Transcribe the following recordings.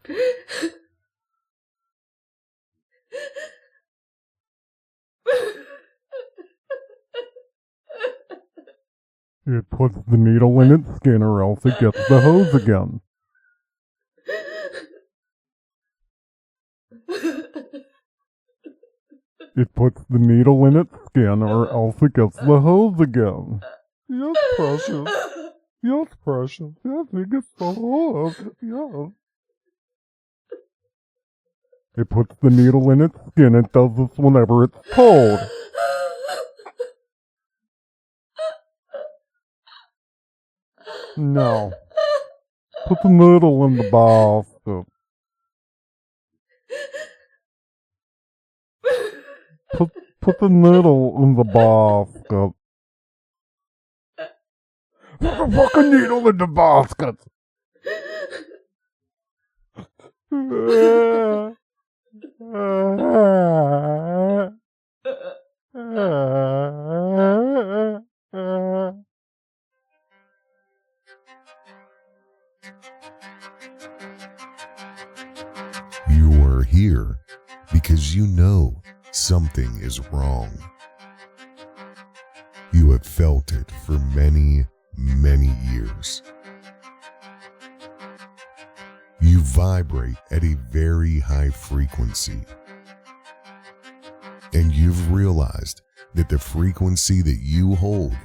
It puts the needle in its skin or else it gets the hose again. It puts the needle in its skin or else it gets the hose again. Yes, precious. Yes, precious. Yes, it gets the hose. Yes. It puts the needle in its skin. It does this whenever it's cold. No. Put the needle in the basket. Put the needle in the basket. Put the fucking needle in the basket. You are here because you know something is wrong. You have felt it for many, many years. You vibrate at a very high frequency. And you've realized that the frequency that you hold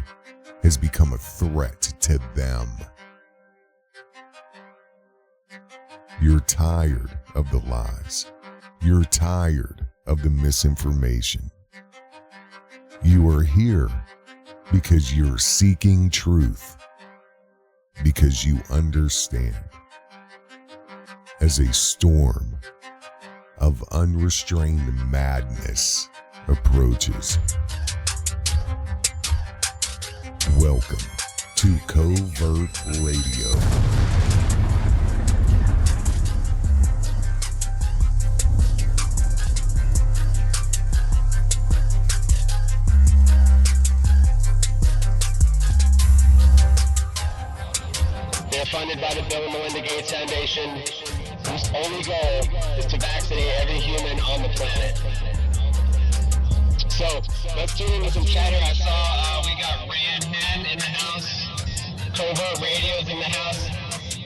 has become a threat to them. You're tired of the lies. You're tired of the misinformation. You are here because you're seeking truth, because you understand. As a storm of unrestrained madness approaches. Welcome to Covert Radio. They're funded by the Bill and Melinda Gates Foundation, whose only goal is to vaccinate every human on the planet. So, let's tune into some chatter. I saw we got Ran Hen in the house. Covert Radio's in the house.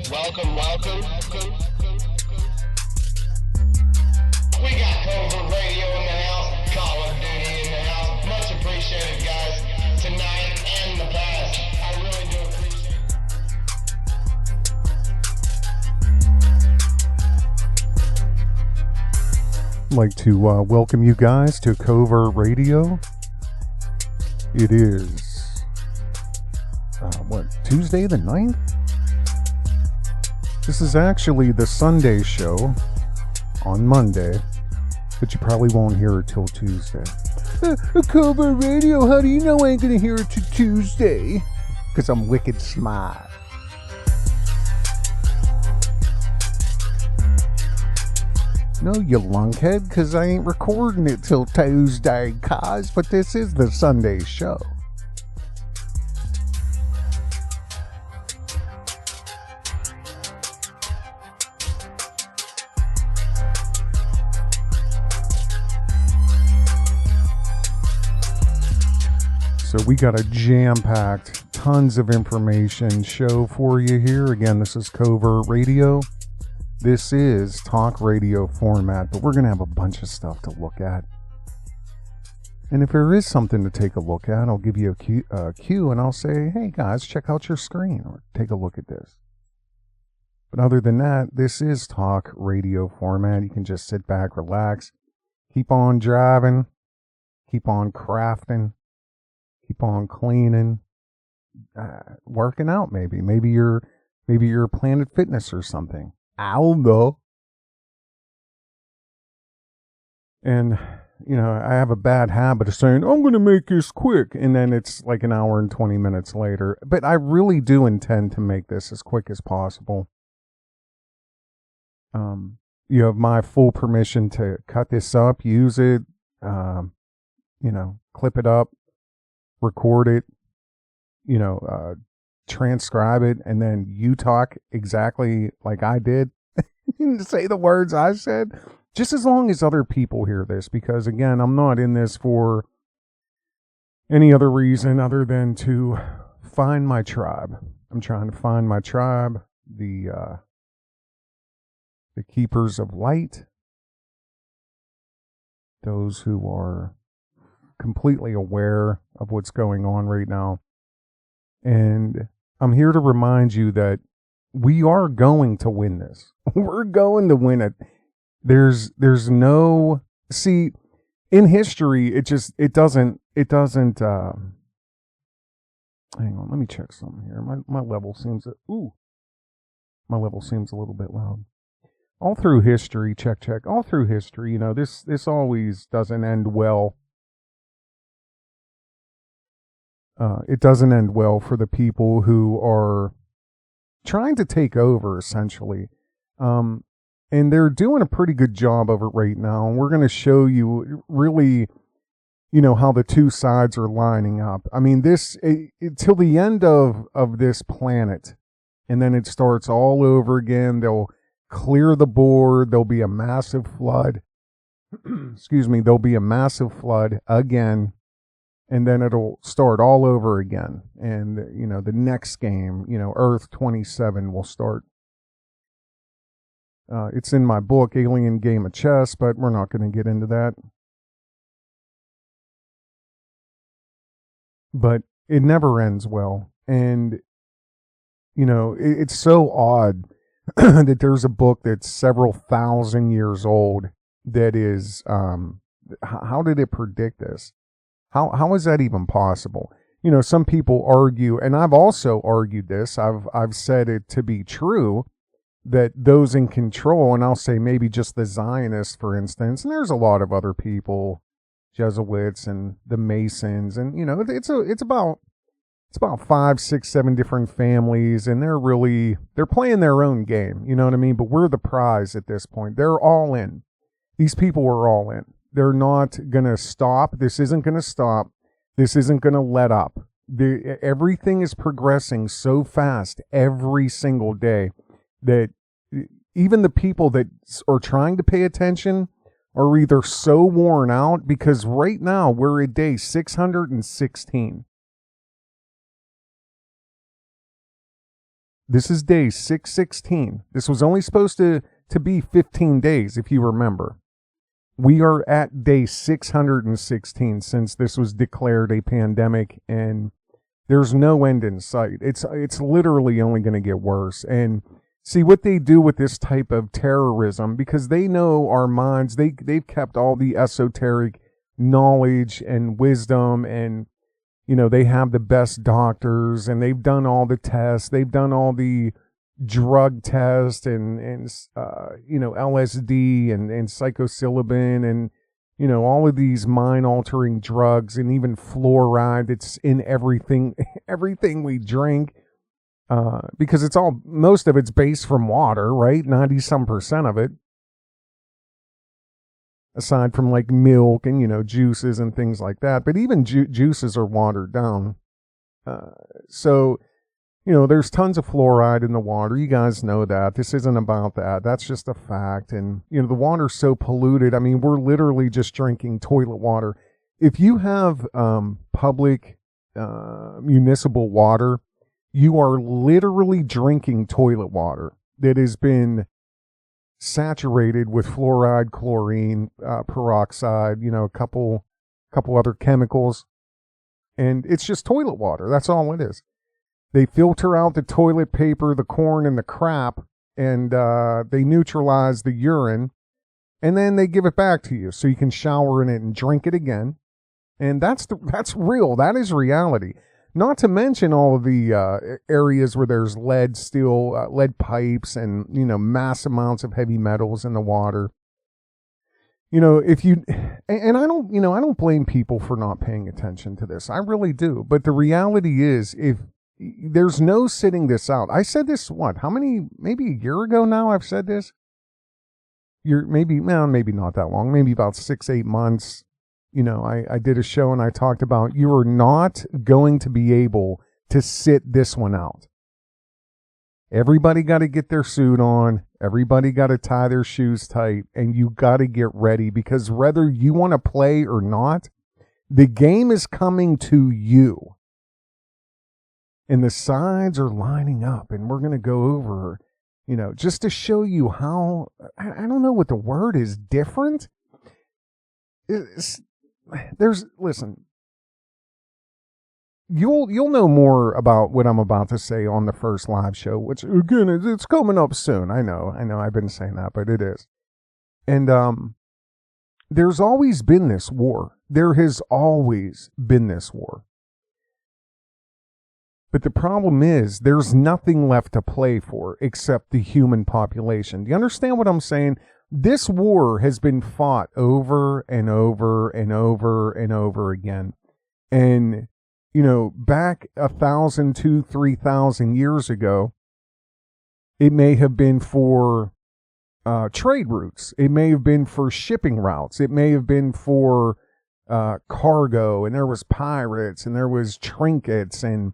Welcome, welcome. We got Covert Radio in the house. Call of Duty in the house. Much appreciated, guys. Tonight and the past. I really do appreciate it. I'd like to welcome you guys to Covert Radio. It is, Tuesday the 9th? This is actually the Sunday show on Monday, but you probably won't hear it till Tuesday. Covert Radio, how do you know I ain't gonna hear it till Tuesday? Because I'm wicked smart. No, you lunkhead, because I ain't recording it till Tuesday, cuz, but this is the Sunday show. So we got a jam-packed, tons of information show for you here. Again, this is Covert Radio. This is talk radio format, but we're going to have a bunch of stuff to look at. And if there is something to take a look at, I'll give you a cue and I'll say, hey guys, check out your screen or take a look at this. But other than that, this is talk radio format. You can just sit back, relax, keep on driving, keep on crafting, keep on cleaning, working out maybe. Maybe you're Planet Fitness or something. I don't know. And, you know, I have a bad habit of saying, I'm going to make this quick. And then it's like an hour and 20 minutes later. But I really do intend to make this as quick as possible. You have my full permission to cut this up, use it, clip it up, record it, transcribe it, and then you talk exactly like I did. to say the words I said, just as long as other people hear this, because again, I'm not in this for any other reason other than to find my tribe. I'm trying to find my tribe, the keepers of light, those who are completely aware of what's going on right now. And I'm here to remind you that we are going to win this. We're going to win it. There's no, see, in history, it doesn't, hang on, let me check something here. My level seems, my level seems a little bit loud. All through history, check, all through history, this always doesn't end well. It doesn't end well for the people who are trying to take over, essentially. And they're doing a pretty good job of it right now. And we're going to show you really, how the two sides are lining up. I mean, till the end of this planet, and then it starts all over again. They'll clear the board. There'll be a massive flood. Excuse me. There'll be a massive flood again. And then it'll start all over again. And, the next game, Earth 27 will start. It's in my book, Alien Game of Chess, but we're not going to get into that. But it never ends well. And, it's so odd that there's a book that's several thousand years old that is, how did it predict this? How is that even possible? Some people argue, and I've also argued this, I've said it to be true, that those in control, and I'll say maybe just the Zionists, for instance, and there's a lot of other people, Jesuits and the Masons, and it's about 5, 6, 7 different families, and they're playing their own game, you know what I mean? But we're the prize at this point. They're all in. These people are all in. They're not going to stop. This isn't going to stop. This isn't going to let up. Everything is progressing so fast every single day that even the people that are trying to pay attention are either so worn out, because right now we're at day 616. This is day 616. This was only supposed to be 15 days, if you remember. We are at day 616 since this was declared a pandemic, and there's no end in sight. It's literally only going to get worse. And see what they do with this type of terrorism, because they know our minds. They've kept all the esoteric knowledge and wisdom, and they have the best doctors, and they've done all the tests. They've done all the drug test and LSD and psilocybin and all of these mind altering drugs, and even fluoride that's in everything we drink, because most of it's based from water, right? 90% of it, aside from like milk and juices and things like that. But even juices are watered down, so there's tons of fluoride in the water. You guys know that. This isn't about that. That's just a fact. And, the water's so polluted. I mean, we're literally just drinking toilet water. If you have public municipal water, you are literally drinking toilet water that has been saturated with fluoride, chlorine, peroxide, a couple other chemicals. And it's just toilet water. That's all it is. They filter out the toilet paper, the corn, and the crap, and they neutralize the urine, and then they give it back to you so you can shower in it and drink it again. And that's real. That is reality. Not to mention all of the areas where there's lead pipes, and mass amounts of heavy metals in the water. If you, and I don't blame people for not paying attention to this. I really do. But the reality is, if there's no sitting this out. I said this, maybe a year ago now I've said this. Maybe not that long, maybe about 6-8 months. I did a show and I talked about you are not going to be able to sit this one out. Everybody got to get their suit on. Everybody got to tie their shoes tight, and you got to get ready, because whether you want to play or not, the game is coming to you. And the sides are lining up, and we're going to go over, just to show you how, I don't know what the word is, different. Listen, you'll know more about what I'm about to say on the first live show, which again, it's coming up soon. I know I've been saying that, but it is. And there's always been this war. There has always been this war. But the problem is there's nothing left to play for except the human population. Do you understand what I'm saying? This war has been fought over and over and over and over again. And, back 1,000, 2,000, 3,000 years ago, it may have been for trade routes. It may have been for shipping routes. It may have been for cargo, and there was pirates, and there was trinkets, and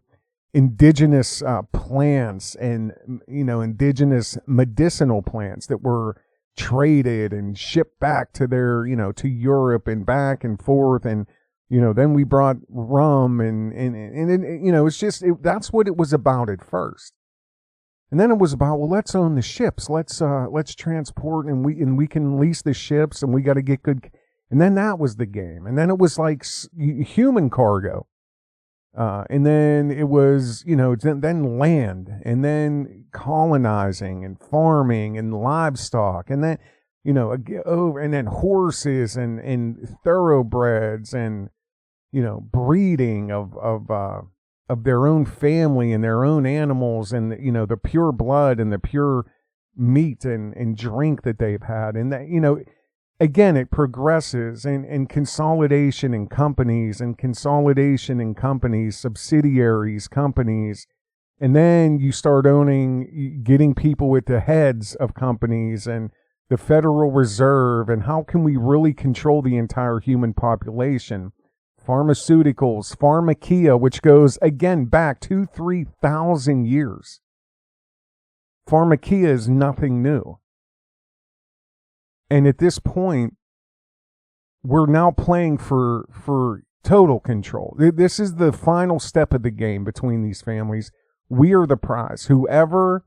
indigenous plants, and indigenous medicinal plants that were traded and shipped back to their to Europe and back and forth, and then we brought rum, and it's just that's what it was about at first. And then it was about, well, let's own the ships, let's transport, and we can lease the ships, and we got to get good. And then that was the game. And then it was like human cargo. And then it was, then land, and then colonizing and farming and livestock, and then, and then horses and thoroughbreds, and, breeding of their own family and their own animals, and, the pure blood and the pure meat and drink that they've had. And that, again, it progresses, and consolidation in companies, subsidiaries, companies. And then you start getting people with the heads of companies, and the Federal Reserve, and how can we really control the entire human population? Pharmaceuticals, pharmakia, which goes, again, back 2,000-3,000 years. Pharmakia is nothing new. And at this point, we're now playing for total control. This is the final step of the game between these families. We are the prize. Whoever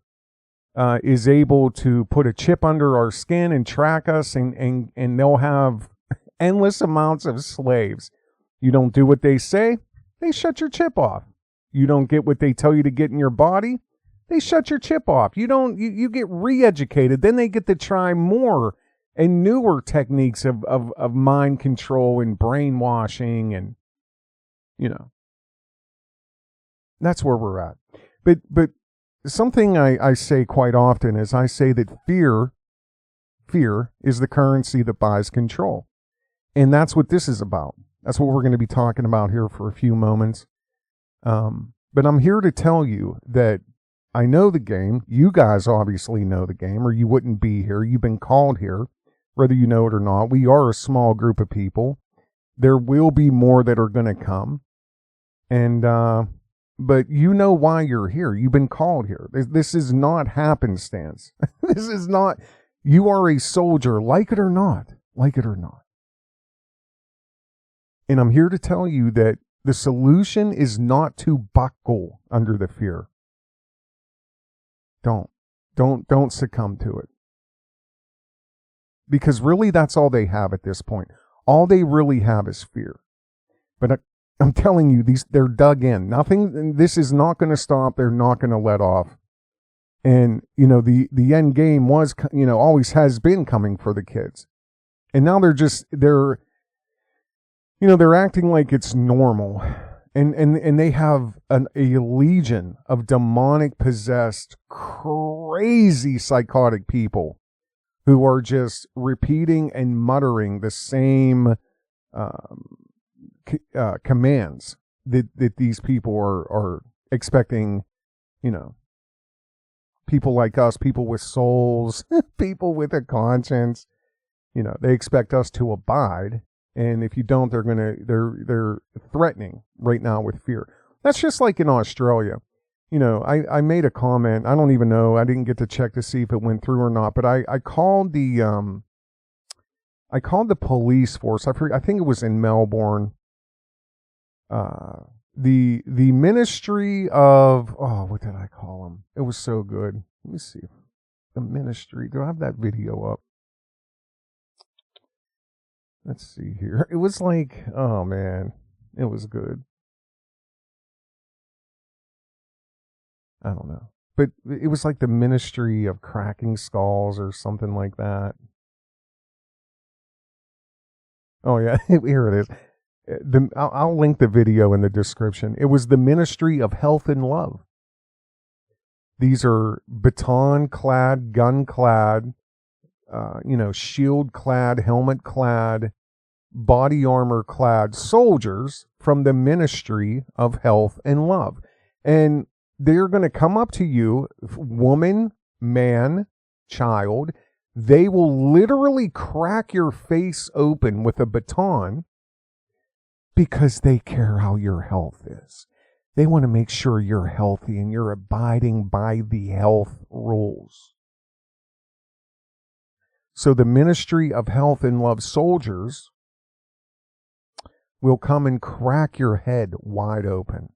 is able to put a chip under our skin and track us, and they'll have endless amounts of slaves. You don't do what they say, they shut your chip off. You don't get what they tell you to get in your body, they shut your chip off. You get re-educated. Then they get to try more and newer techniques of mind control and brainwashing, and that's where we're at. But something I say quite often is, I say that fear is the currency that buys control. And that's what this is about. That's what we're going to be talking about here for a few moments. But I'm here to tell you that I know the game. You guys obviously know the game, or you wouldn't be here. You've been called here, whether you know it or not. We are a small group of people. There will be more that are going to come. And, but you know why you're here. You've been called here. This is not happenstance. This is not, you are a soldier, like it or not. Like it or not. And I'm here to tell you that the solution is not to buckle under the fear. Don't succumb to it. Because really, that's all they have at this point. All they really have is fear. But I'm telling you, they're dug in. Nothing. This is not going to stop. They're not going to let off. And the end game was, always has been coming for the kids. And now they're acting like it's normal. And they have a legion of demonic possessed, crazy psychotic people who are just repeating and muttering the same commands that these people are expecting, people like us, people with souls, people with a conscience, they expect us to abide. And if you don't, they're threatening right now with fear. That's just like in Australia. I made a comment. I don't even know. I didn't get to check to see if it went through or not, but I called the police force. I think it was in Melbourne. The Ministry of, what did I call them? It was so good. Let me see. The Ministry. Do I have that video up? Let's see here. It was like, oh man, it was good. I don't know. But it was like the Ministry of Cracking Skulls or something like that. Oh yeah, here it is. I'll link the video in the description. It was the Ministry of Health and Love. These are baton-clad, gun-clad, shield-clad, helmet-clad, body armor-clad soldiers from the Ministry of Health and Love. And they're going to come up to you, woman, man, child. They will literally crack your face open with a baton because they care how your health is. They want to make sure you're healthy and you're abiding by the health rules. So the Ministry of Health and Love soldiers will come and crack your head wide open.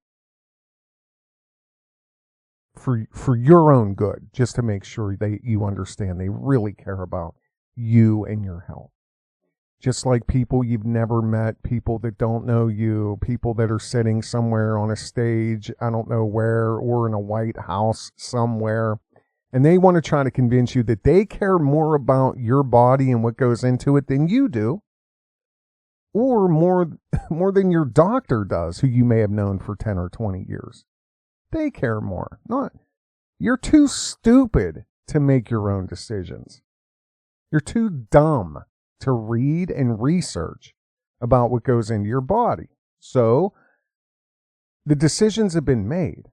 For your own good, just to make sure you understand they really care about you and your health. Just like people you've never met, people that don't know you, people that are sitting somewhere on a stage, I don't know where, or in a White House somewhere, and they want to try to convince you that they care more about your body and what goes into it than you do, or more than your doctor does, who you may have known for 10 or 20 years. They care more. You're too stupid to make your own decisions. You're too dumb to read and research about what goes into your body. So the decisions have been made.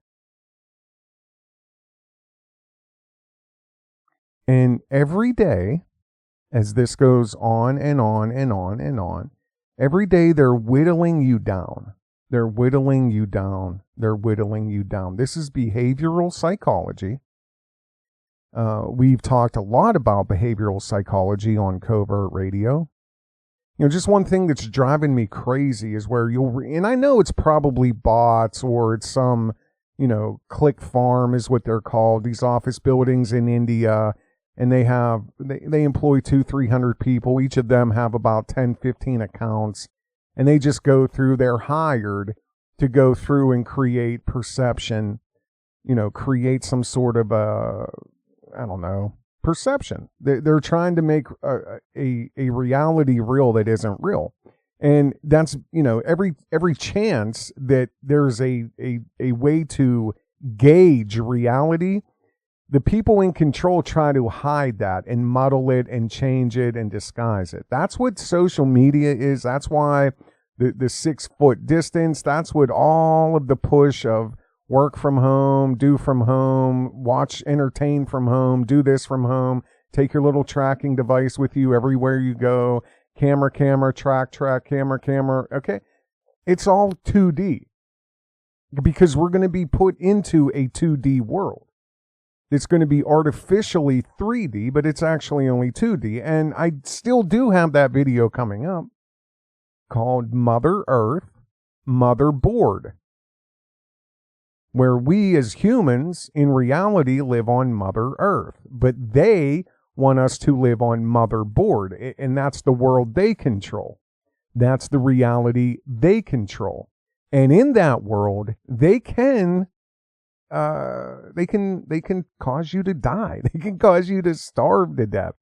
And every day, as this goes on and on and on and on, every day they're whittling you down. They're whittling you down. They're whittling you down. This is behavioral psychology. We've talked a lot about behavioral psychology on Covert Radio. Just one thing that's driving me crazy is where and I know it's probably bots or it's some, click farm is what they're called. These office buildings in India, and they employ 200-300 people. Each of them have about 10-15 accounts. And they just go through, they're hired to go through and create perception, create some sort of perception. They're trying to make a reality real that isn't real. And that's, every chance that there's a way to gauge reality, the people in control try to hide that and muddle it and change it and disguise it. That's what social media is. That's why the 6 foot distance, that's what all of the push of work from home, do from home, watch, entertain from home, do this from home, take your little tracking device with you everywhere you go, camera, track, camera. Okay. It's all 2D because we're going to be put into a 2D world. It's going to be artificially 3D, but it's actually only 2D. And I still do have that video coming up called Mother Earth, Motherboard, where we as humans in reality live on Mother Earth, but they want us to live on Motherboard, and that's the world they control. That's the reality they control. And in that world, they can cause you to die. They can cause you to starve to death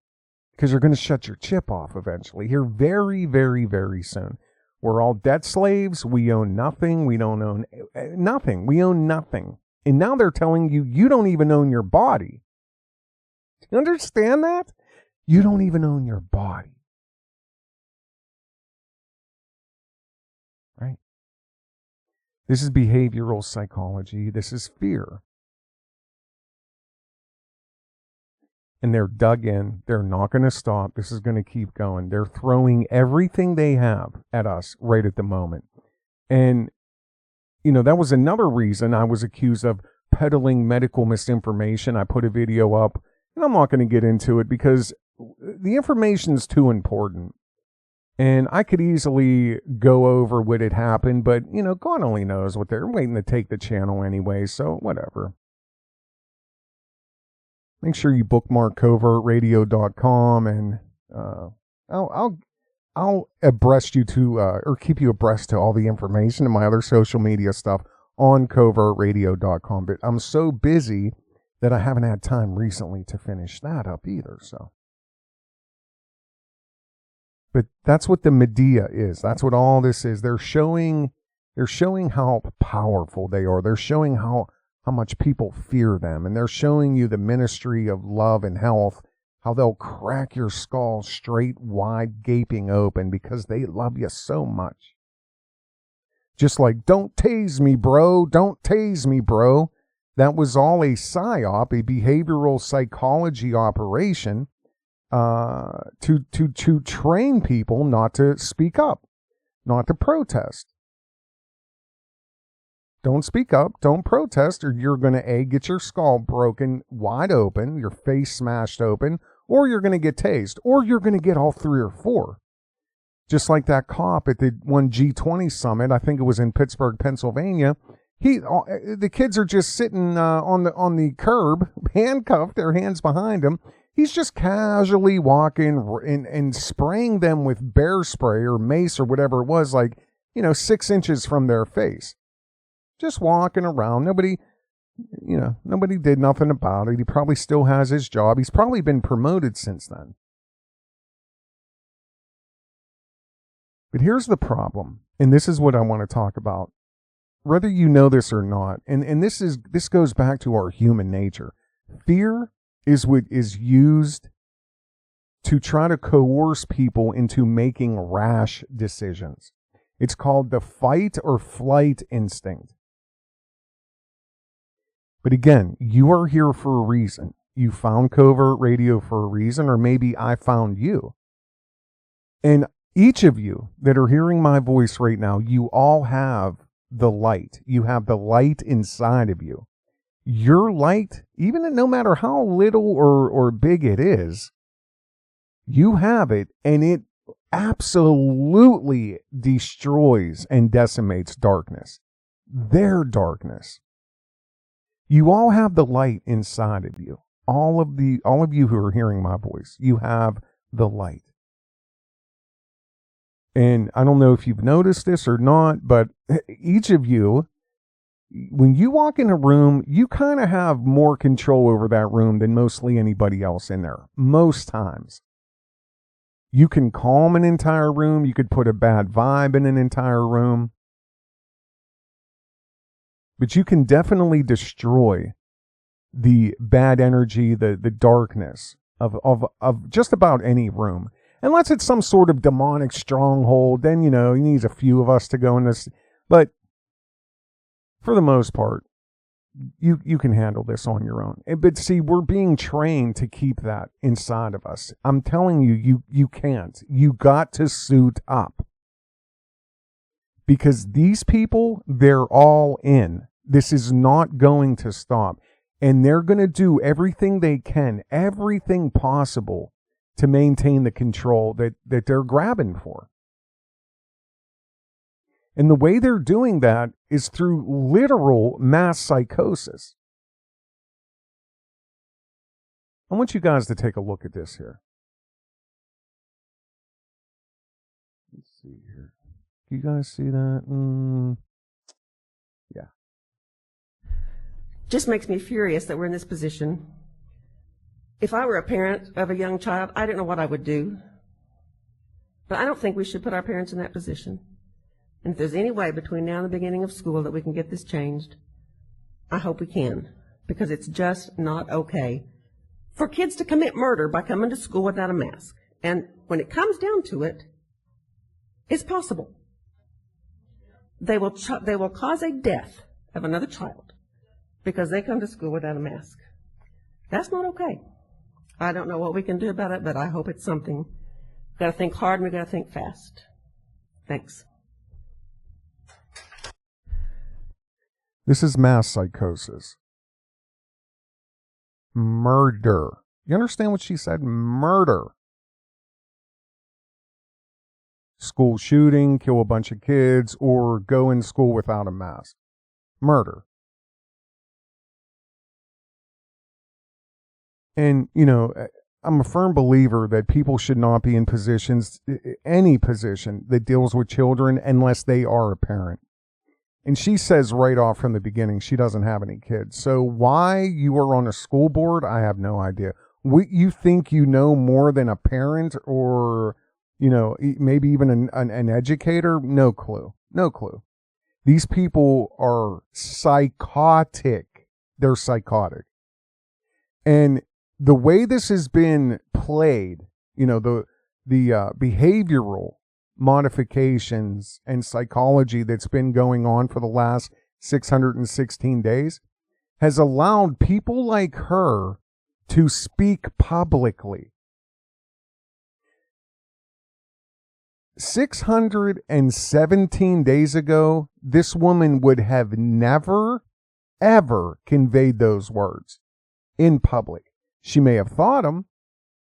because they're going to shut your chip off eventually here very, very, very soon. We're all debt slaves. We own nothing. We don't own nothing. We own nothing. And now they're telling you, you don't even own your body. Do you understand that? You don't even own your body. Right? This is behavioral psychology. This is fear. And they're dug in. They're not going to stop. This is going to keep going. They're throwing everything they have at us right at the moment. And, that was another reason I was accused of peddling medical misinformation. I put a video up, and I'm not going to get into it because the information is too important. And I could easily go over what had happened, but, you know, God only knows what they're waiting to take the channel anyway, so whatever. Make sure you bookmark covertradio.com, and I'll abreast you to, or keep you abreast to all the information and my other social media stuff on covertradio.com. But I'm so busy that I haven't had time recently to finish that up either, so. But that's what the media is. That's what all this is. They're showing how powerful they are. They're showing how much people fear them. And they're showing you the ministry of love and health, how they'll crack your skull straight, wide, gaping open because they love you so much. Just like, don't tase me, bro. Don't tase me, bro. That was all a psyop, a behavioral psychology operation to train people not to speak up, not to protest. Don't speak up, don't protest, or you're going to get your skull broken wide open, your face smashed open, or you're going to get tased, or you're going to get all 3 or 4. Just like that cop at the one G20 summit, I think it was in Pittsburgh, Pennsylvania. The kids are just sitting on the curb, handcuffed, their hands behind them. He's just casually walking and spraying them with bear spray or mace or whatever it was, like, 6 inches from their face. Just walking around. Nobody did nothing about it. He probably still has his job. He's probably been promoted since then. But here's the problem, and this is what I want to talk about. Whether you know this or not, and this goes back to our human nature. Fear is what is used to try to coerce people into making rash decisions. It's called the fight or flight instinct. But again, you are here for a reason. You found Covert Radio for a reason, or maybe I found you. And each of you that are hearing my voice right now, you all have the light. You have the light inside of you. Your light, even no matter how little or big it is, you have it, and it absolutely destroys and decimates darkness. Their darkness. You all have the light inside of you. All of you who are hearing my voice, you have the light. And I don't know if you've noticed this or not, but each of you, when you walk in a room, you kind of have more control over that room than mostly anybody else in there. Most times. You can calm an entire room. You could put a bad vibe in an entire room. But you can definitely destroy the bad energy, the darkness of just about any room. Unless it's some sort of demonic stronghold, then, he needs a few of us to go in this. But for the most part, you can handle this on your own. But see, we're being trained to keep that inside of us. I'm telling you, you can't. You got to suit up. Because these people, they're all in. This is not going to stop. And they're going to do everything they can, everything possible to maintain the control that they're grabbing for. And the way they're doing that is through literal mass psychosis. I want you guys to take a look at this here. Let's see here. Do you guys see that? Yeah. Just makes me furious that we're in this position. If I were a parent of a young child, I don't know what I would do. But I don't think we should put our parents in that position. And if there's any way between now and the beginning of school that we can get this changed, I hope we can. Because it's just not okay for kids to commit murder by coming to school without a mask. And when it comes down to it, it's possible. They will cause a death of another child because they come to school without a mask. That's not okay. I don't know what we can do about it, but I hope it's something. We've got to think hard and we've got to think fast. Thanks. This is mass psychosis. Murder. You understand what she said? Murder. School shooting, kill a bunch of kids, or go in school without a mask. Murder. And, you know, I'm a firm believer that people should not be in positions, any position that deals with children unless they are a parent. And she says right off from the beginning she doesn't have any kids. So why you are on a school board, I have no idea. You think you know more than a parent or, you know, maybe even an educator? No clue. No clue. These people are psychotic. They're psychotic. And the way this has been played, you know, the behavioral modifications and psychology that's been going on for the last 616 days has allowed people like her to speak publicly. 617 days ago, this woman would have never, ever conveyed those words in public. She may have thought them,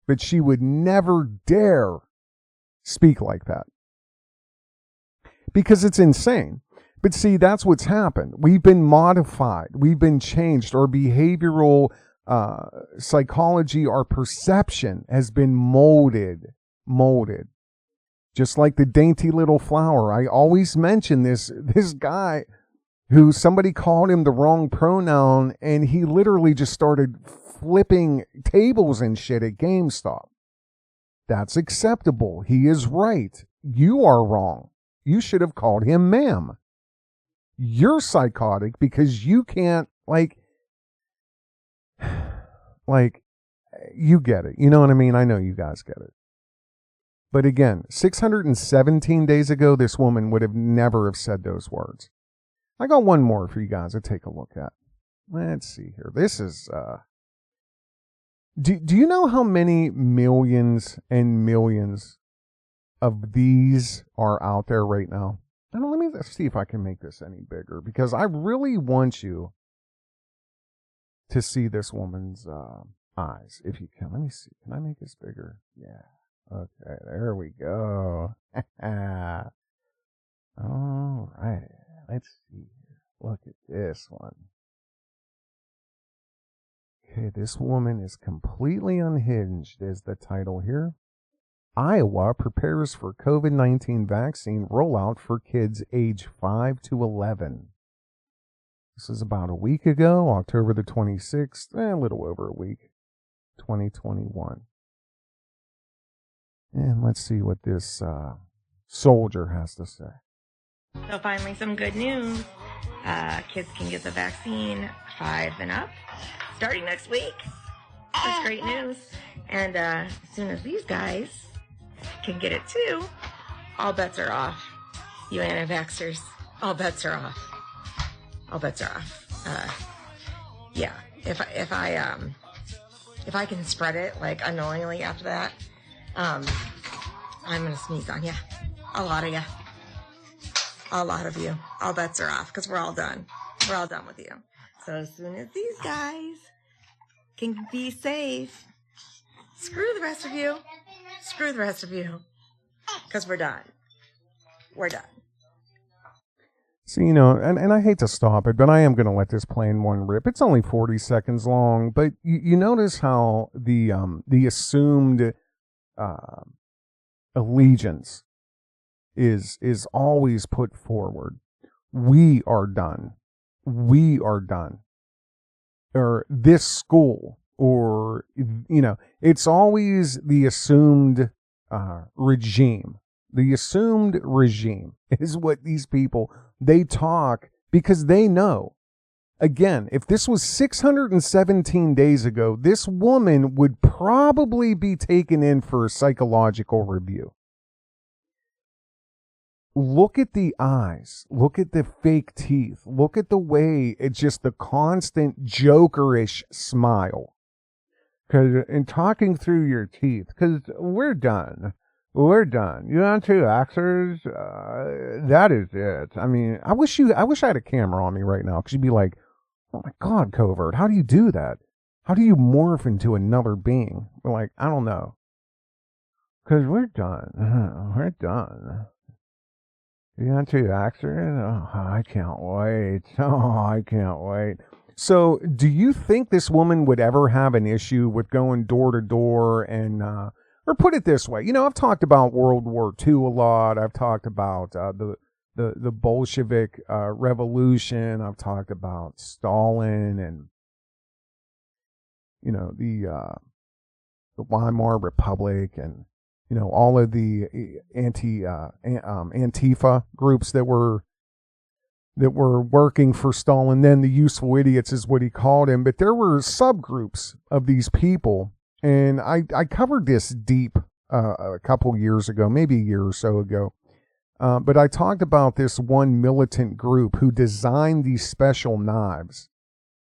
but she would never dare speak like that. Because it's insane. But see, that's what's happened. We've been modified. We've been changed. Our behavioral psychology, our perception has been molded. Just like the dainty little flower. I always mention this guy who somebody called him the wrong pronoun, and he literally just started flipping tables and shit at GameStop. That's acceptable. He is right. You are wrong. You should have called him ma'am. You're psychotic because you can't, like, you get it. You know what I mean? I know you guys get it. But again, 617 days ago, this woman would have never have said those words. I got one more for you guys to take a look at. Let's see here. This is, do you know how many millions and millions of these are out there right now? Let me see if I can make this any bigger, because I really want you to see this woman's eyes. If you can, let me see. Can I make this bigger? Yeah. Okay, there we go. All right. Let's see. Look at this one. Okay, this woman is completely unhinged, is the title here. Iowa prepares for COVID-19 vaccine rollout for kids age 5 to 11. This is about a week ago, October the 26th, a little over a week, 2021. And let's see what this soldier has to say. So finally some good news. Kids can get the vaccine 5 and up starting next week. That's great news. And as soon as these guys can get it too, all bets are off. You anti-vaxxers, all bets are off. All bets are off. Yeah, if I can spread it like unknowingly after that, I'm gonna sneeze on you. A lot of you. A lot of you. All bets are off because we're all done. We're all done with you. So as soon as these guys can be safe, screw the rest of you. Screw the rest of you. Because we're done. We're done. So, you know, and I hate to stop it, but I am going to let this play in one rip. It's only 40 seconds long, but you notice how the assumed allegiance is always put forward. We are done. We are done. Or this school, or, you know, it's always the assumed regime. The assumed regime is what these people, they talk because they know. Again, if this was 617 days ago, this woman would probably be taken in for a psychological review. Look at the eyes. Look at the fake teeth. Look at the way it's just the constant jokerish smile. And talking through your teeth, because we're done. We're done. You anti-vaxxers, that is it. I mean, I wish I had a camera on me right now, because you'd be like, oh my God, Covert, how do you do that? How do you morph into another being? Like, I don't know. Because we're done. We're done. You want to accident? Oh, I can't wait. Oh, I can't wait. So, do you think this woman would ever have an issue with going door to door and, or put it this way, I've talked about World War II a lot. I've talked about the Bolshevik revolution. I've talked about Stalin and, the Weimar Republic and, all of the Antifa groups that were working for Stalin. Then the useful idiots is what he called him. But there were subgroups of these people, and I covered this deep a couple years ago, maybe a year or so ago. But I talked about this one militant group who designed these special knives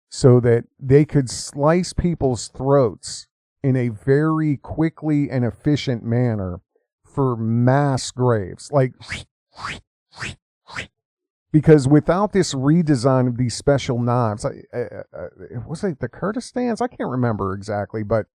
so that they could slice people's throats in a very quickly and efficient manner for mass graves. Like, because without this redesign of these special knives, was it the Kurdistans? I can't remember exactly, but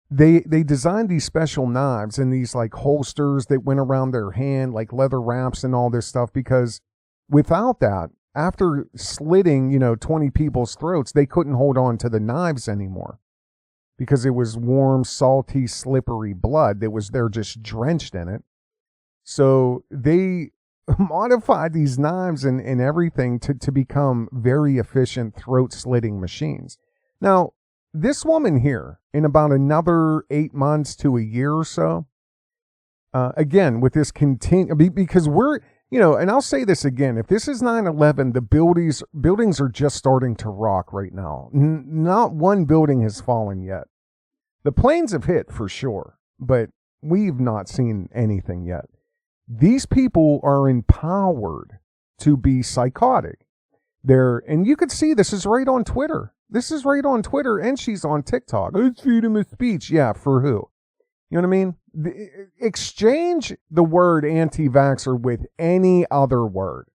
they designed these special knives and these like holsters that went around their hand, like leather wraps and all this stuff, because without that, after slitting, 20 people's throats, they couldn't hold on to the knives anymore because it was warm, salty, slippery blood that was there just drenched in it. So they modified these knives and everything to become very efficient throat-slitting machines. Now, this woman here, in about another 8 months to a year or so, again, with this because we're, and I'll say this again, if this is 9/11, the buildings are just starting to rock right now. Not one building has fallen yet. The planes have hit for sure, but we've not seen anything yet. These people are empowered to be psychotic. And you could see this is right on Twitter. This is right on Twitter, and she's on TikTok. It's freedom of speech. Yeah, for who? You know what I mean? Exchange the word anti-vaxxer with any other word.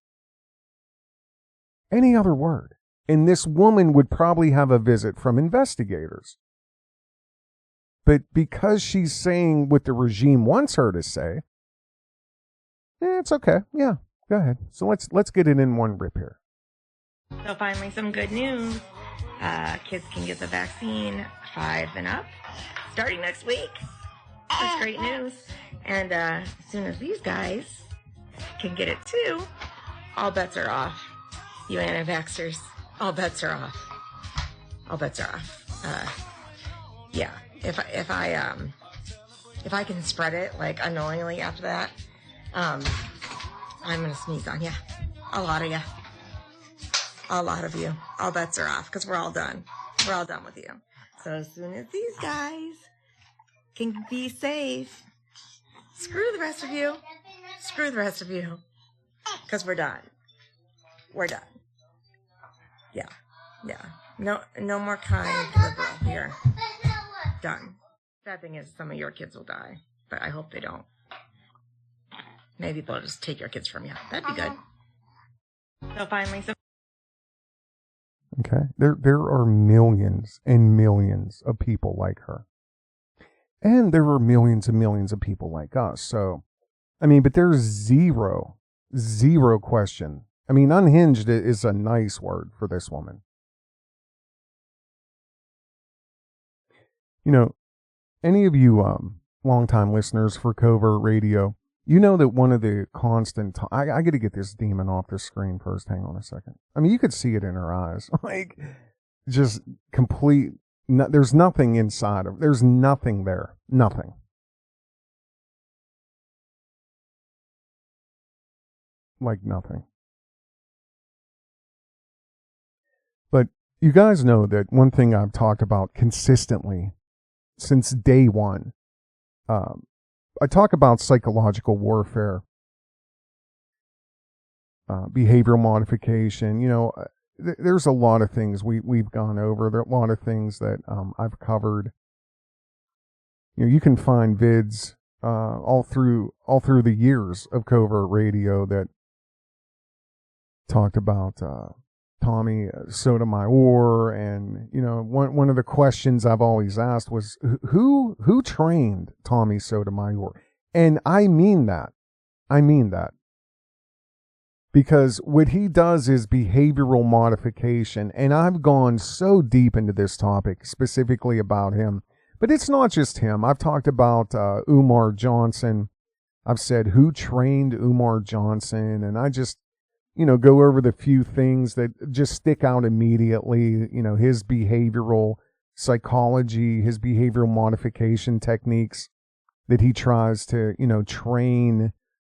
Any other word. And this woman would probably have a visit from investigators. But because she's saying what the regime wants her to say, it's okay. Yeah, go ahead. So let's get it in one rip here. So finally, some good news. Kids can get the vaccine 5 and up starting next week. That's great news. And as soon as these guys can get it too, all bets are off. You anti-vaxxers, all bets are off. All bets are off. Yeah. If I can spread it like unknowingly after that, I'm gonna sneeze on you. A lot of you. A lot of you. All bets are off because we're all done. We're all done with you. So as soon as these guys can be safe, screw the rest of you. Screw the rest of you. Because we're done. We're done. Yeah. Yeah. No more kind liberal here. Done. Sad thing is some of your kids will die, but I hope they don't. Maybe they'll just take your kids from you. That'd be good. So finally, Okay. There are millions and millions of people like her. And there are millions and millions of people like us. So, but there's zero question. Unhinged is a nice word for this woman. Any of you longtime listeners for Covert Radio, you know that one of the constant... I got to get this demon off the screen first. Hang on a second. You could see it in her eyes. Just complete... there's nothing inside of... There's nothing there. Nothing. Like nothing. But you guys know that one thing I've talked about consistently since day one, I talk about psychological warfare, behavioral modification. There's a lot of things we've gone over. There are a lot of things that I've covered. You can find vids all through the years of Covert Radio that talked about Tommy Sotomayor, and one of the questions I've always asked was who trained Tommy Sotomayor, and I mean that, because what he does is behavioral modification, and I've gone so deep into this topic specifically about him, but it's not just him. I've talked about Umar Johnson. I've said who trained Umar Johnson, and I just go over the few things that just stick out immediately, his behavioral psychology, his behavioral modification techniques that he tries to, train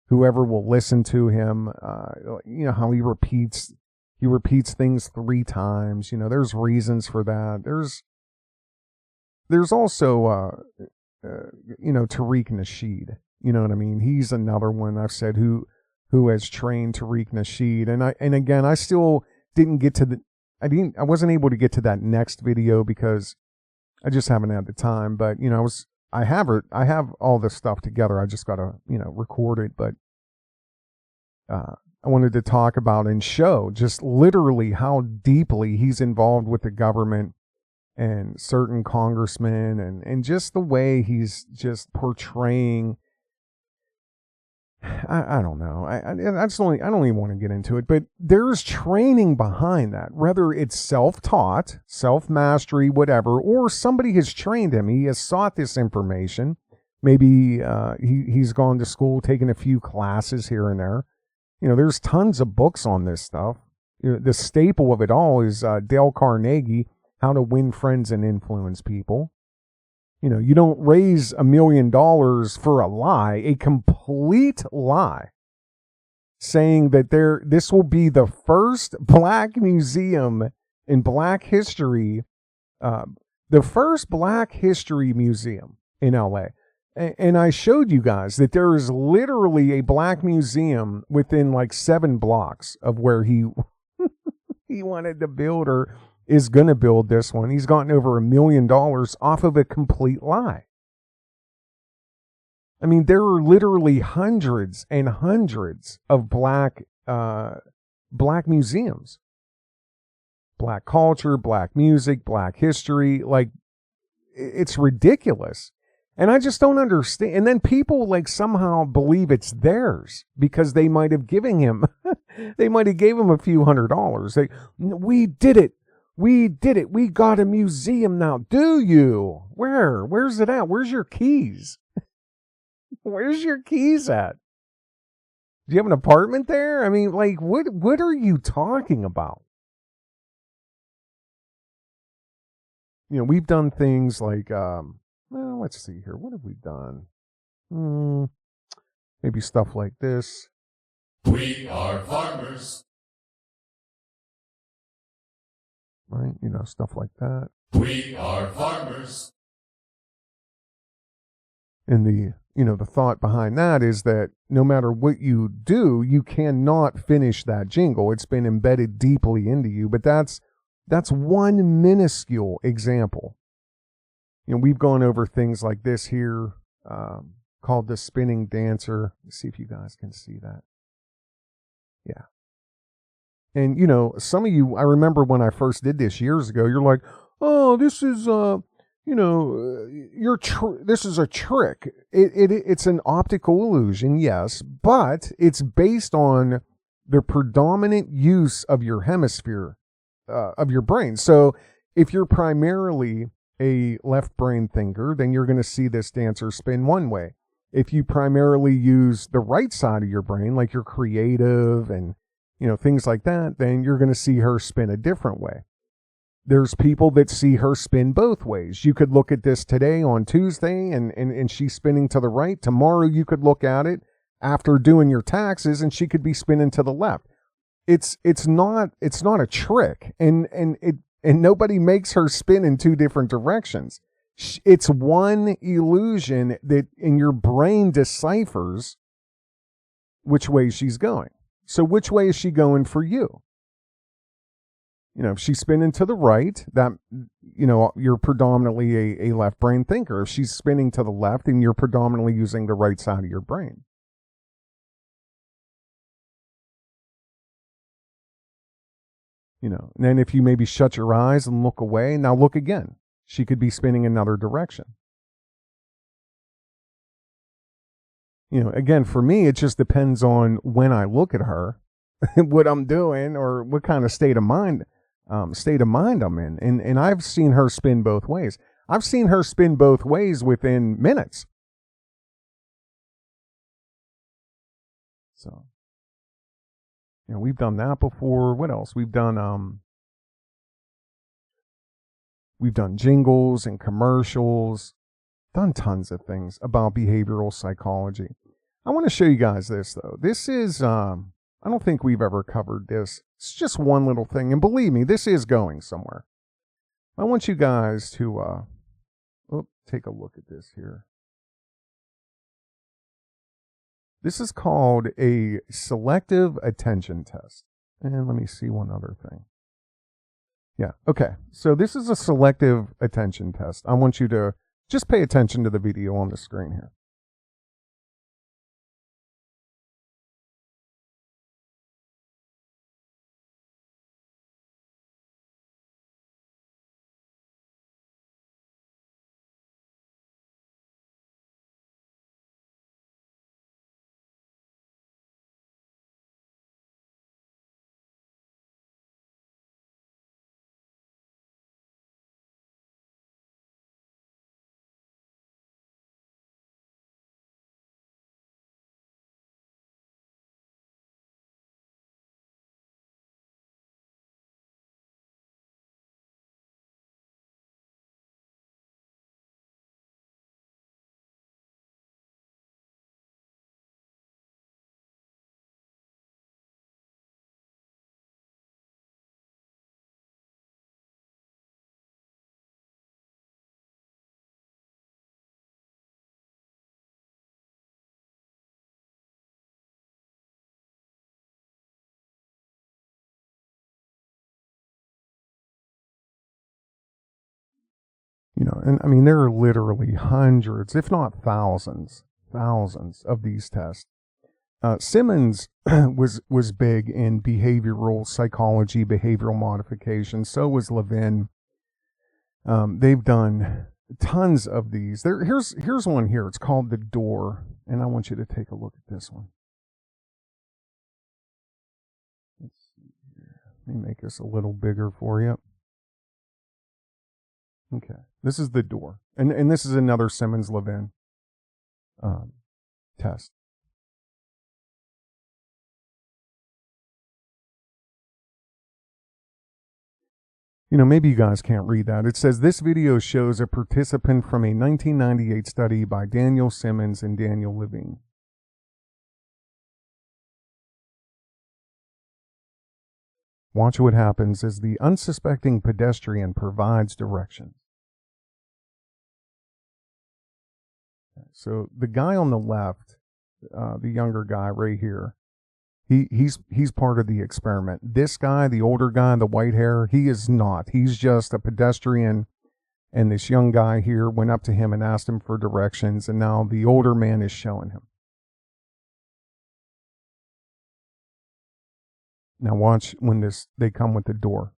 whoever will listen to him, how he repeats things 3 times, there's reasons for that. There's also, Tariq Nasheed, you know what I mean? He's another one I've said who has trained Tariq Nasheed. And again, I still didn't get to I wasn't able to get to that next video because I just haven't had the time, but I have all this stuff together. I just got to, record it, but I wanted to talk about and show just literally how deeply he's involved with the government and certain congressmen, and just the way he's just portraying. I don't know. I don't even want to get into it, but there's training behind that, whether it's self-taught, self-mastery, whatever, or somebody has trained him. He has sought this information. Maybe he's gone to school, taken a few classes here and there. There's tons of books on this stuff. The staple of it all is Dale Carnegie, How to Win Friends and Influence People. You don't raise $1 million for a lie, a complete lie, saying that this will be the first black museum in black history, the first black history museum in LA. And I showed you guys that there is literally a black museum within like 7 blocks of where he wanted to build, or is going to build this one. He's gotten over $1 million off of a complete lie. I mean, there are literally hundreds and hundreds of black museums. Black culture, black music, black history. Like, it's ridiculous. And I just don't understand. And then people like somehow believe it's theirs because they might have given him, they might have gave him a few $100s. We did it. We did it. We got a museum now. Do you? Where? Where's it at? Where's your keys? Where's your keys at? Do you have an apartment there? I mean, like, what are you talking about? We've done things like, well, let's see here. What have we done? Maybe stuff like this. We are farmers. Right? Stuff like that. We are farmers. And the thought behind that is that no matter what you do, you cannot finish that jingle. It's been embedded deeply into you, but that's one minuscule example. We've gone over things like this here, called the spinning dancer. Let's see if you guys can see that. Yeah. And, some of you, I remember when I first did this years ago, you're like, oh, this is, this is a trick. It's an optical illusion, yes, but it's based on the predominant use of your hemisphere, of your brain. So if you're primarily a left brain thinker, then you're going to see this dancer spin one way. If you primarily use the right side of your brain, like you're creative and things like that, then you're going to see her spin a different way. There's people that see her spin both ways. You could look at this today on Tuesday and she's spinning to the right. Tomorrow you could look at it after doing your taxes and she could be spinning to the left. It's not a trick, and nobody makes her spin in 2 different directions. It's one illusion that in your brain deciphers which way she's going. So which way is she going for you? If she's spinning to the right, that, you're predominantly a left brain thinker. If she's spinning to the left, then you're predominantly using the right side of your brain. You know, and then if you maybe shut your eyes and look away, now look again. She could be spinning another direction. You know, again, for me, it just depends on when I look at her, what I'm doing, or what kind of state of mind I'm in. And I've seen her spin both ways. I've seen her spin both ways within minutes. So, you know, we've done that before. What else? We've done jingles and commercials, done tons of things about behavioral psychology. I want to show you guys this, though. This is, I don't think we've ever covered this. It's just one little thing. And believe me, this is going somewhere. I want you guys to take a look at this here. This is called a selective attention test. And let me see one other thing. Yeah, okay. So this is a selective attention test. I want you to just pay attention to the video on the screen here. You know, and I mean, there are literally hundreds, if not thousands of these tests. Simmons was big in behavioral psychology, behavioral modification. So was Levin. They've done tons of these. Here's one here. It's called The Door, and I want you to take a look at this one. Let's see here. Let me make this a little bigger for you. Okay, this is The Door, and this is another Simmons-Levin test. You know, maybe you guys can't read that. It says, this video shows a participant from a 1998 study by Daniel Simmons and Daniel Levine. Watch what happens as the unsuspecting pedestrian provides directions. So the guy on the left, the younger guy right here, he's part of the experiment. This guy, the older guy, the white hair, he is not. He's just a pedestrian. And this young guy here went up to him and asked him for directions. And now the older man is showing him. Now watch when they come with the door.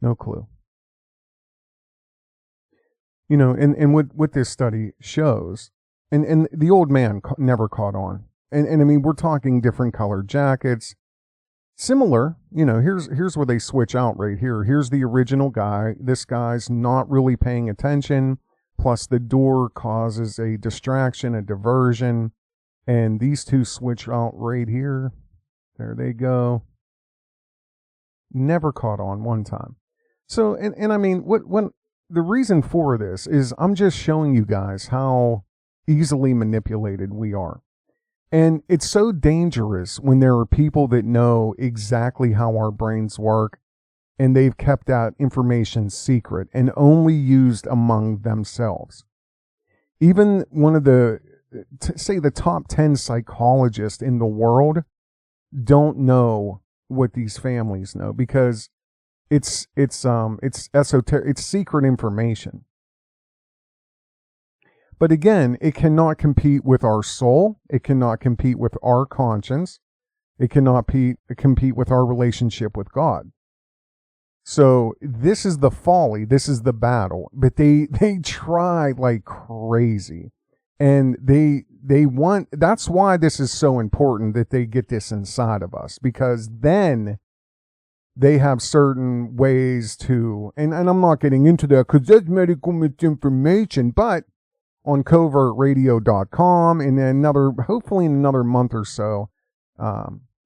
No clue. You know, and what this study shows, and the old man never caught on. And I mean, we're talking different colored jackets. Similar, you know, here's where they switch out right here. Here's the original guy. This guy's not really paying attention. Plus the door causes a distraction, a diversion. And these two switch out right here. There they go. Never caught on one time. So, and I mean, when the reason for this is I'm just showing you guys how easily manipulated we are. And it's so dangerous when there are people that know exactly how our brains work and they've kept that information secret and only used among themselves. Even one of say the top 10 psychologists in the world don't know what these families know, because it's esoteric, it's secret information. But again, it cannot compete with our soul. It cannot compete with our conscience. It cannot compete with our relationship with God. So this is the folly. This is the battle. But they try like crazy. And they want, that's why this is so important that they get this inside of us, because then they have certain ways to, and I'm not getting into that because that's medical misinformation, but on covertradio.com and hopefully in another month or so,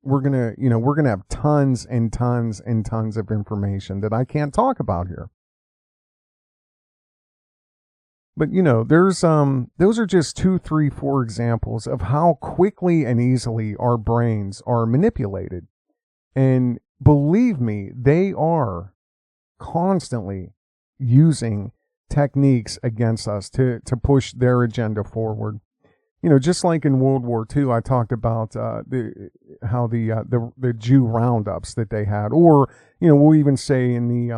we're gonna have tons and tons and tons of information that I can't talk about here. But there's those are just 2, 3, 4 examples of how quickly and easily our brains are manipulated. And believe me, they are constantly using techniques against us to push their agenda forward. Just like in World War II, I talked about the Jew roundups that they had, or we'll even say in the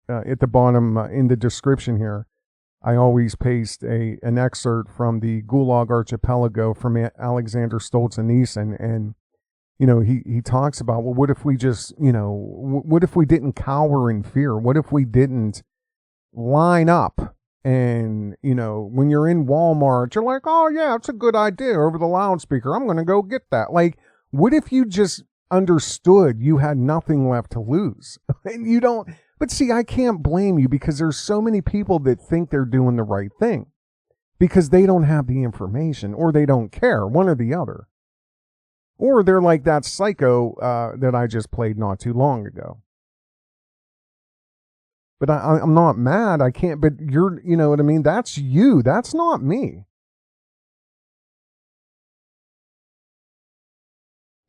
at the bottom in the description here, I always paste an excerpt from the Gulag Archipelago from Aleksandr Solzhenitsyn, and he talks about, well, what if we just what if we didn't cower in fear? What if we didn't line up? And, when you're in Walmart, you're like, oh, yeah, it's a good idea over the loudspeaker. I'm going to go get that. Like, what if you just understood you had nothing left to lose? And you don't. But see, I can't blame you, because there's so many people that think they're doing the right thing because they don't have the information, or they don't care, one or the other. Or they're like that psycho that I just played not too long ago. But I'm not mad. I can't, but you know what I mean? That's you. That's not me.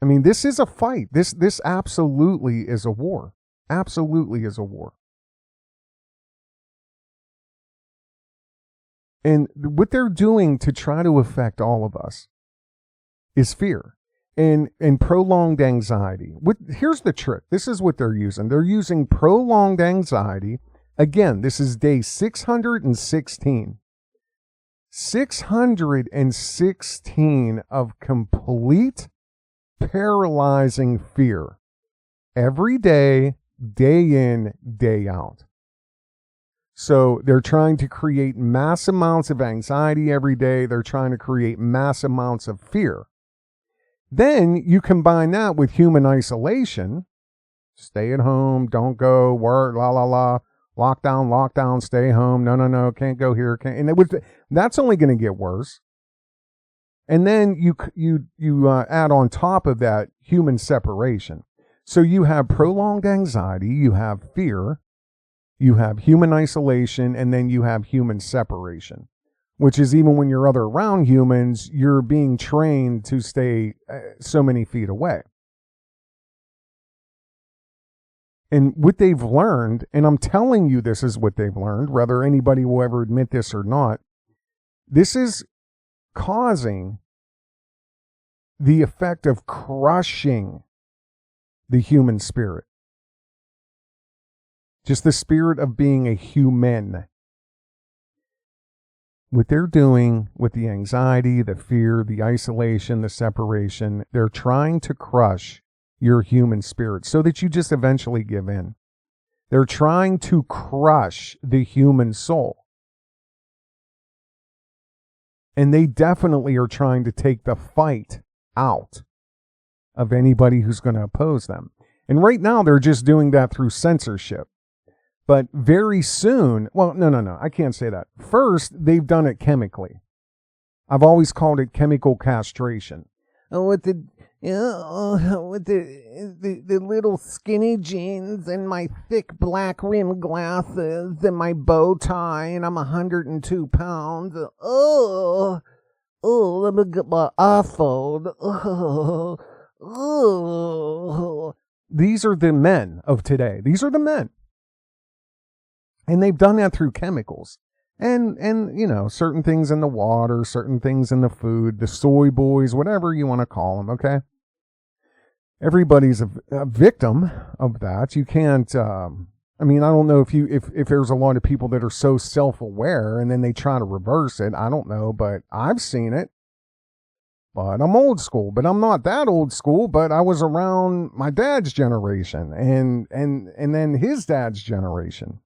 I mean, this is a fight. This absolutely is a war. Absolutely is a war. And what they're doing to try to affect all of us is fear and prolonged anxiety. Here's the trick. This is what they're using. They're using prolonged anxiety. Again, this is day 616. 616 of complete paralyzing fear. Every day, day in, day out. So they're trying to create mass amounts of anxiety every day. They're trying to create mass amounts of fear. Then you combine that with human isolation. Stay at home, don't go, work, lockdown, stay home. No, can't go here. Can't. And that's only going to get worse. And then you add on top of that human separation. So you have prolonged anxiety, you have fear, you have human isolation, and then you have human separation, which is even when you're around humans, you're being trained to stay so many feet away. And what they've learned, and I'm telling you this is what they've learned, whether anybody will ever admit this or not, this is causing the effect of crushing the human spirit. Just the spirit of being a human. What they're doing with the anxiety, the fear, the isolation, the separation, they're trying to crush your human spirit so that you just eventually give in. They're trying to crush the human soul. And they definitely are trying to take the fight out of anybody who's going to oppose them. And right now they're just doing that through censorship. But very soon, well, no, I can't say that. First, they've done it chemically. I've always called it chemical castration. With the little skinny jeans and my thick black rimmed glasses and my bow tie, and I'm 102 pounds. Let me get my iPhone. These are the men of today. These are the men. And they've done that through chemicals. And certain things in the water, certain things in the food, the soy boys, whatever you want to call them, okay? everybody's a victim of that. You can't, I mean, I don't know if there's a lot of people that are so self-aware and then they try to reverse it. I don't know, but I've seen it. But I'm old school, but I'm not that old school, but I was around my dad's generation and then his dad's generation,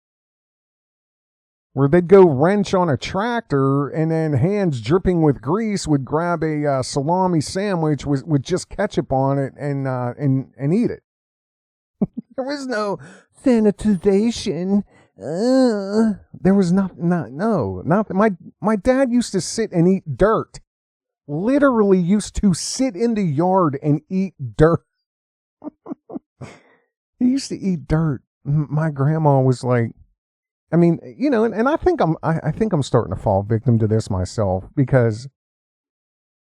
where they'd go wrench on a tractor and then hands dripping with grease would grab a salami sandwich with just ketchup on it and eat it. There was no sanitization. There was nothing. My dad used to sit and eat dirt. Literally used to sit in the yard and eat dirt. He used to eat dirt. My grandma was like, I mean, you know, and I think I'm starting to fall victim to this myself, because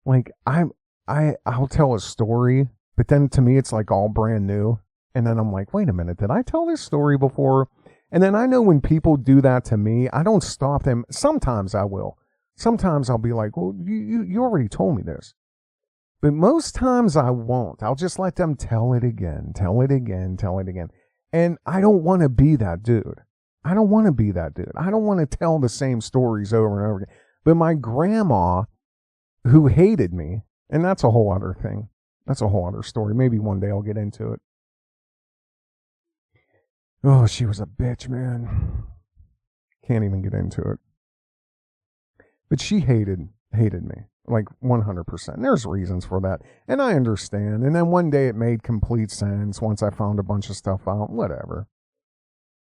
like I'll tell a story, but then to me it's like all brand new. And then I'm like, wait a minute, did I tell this story before? And then I know when people do that to me, I don't stop them. Sometimes I will. Sometimes I'll be like, well, you already told me this. But most times I won't. I'll just let them tell it again. And I don't want to be that dude. I don't want to tell the same stories over and over again. But my grandma, who hated me, and that's a whole other thing. That's a whole other story. Maybe one day I'll get into it. Oh, she was a bitch, man. Can't even get into it. But she hated me, like 100%. There's reasons for that, and I understand. And then one day it made complete sense once I found a bunch of stuff out, whatever.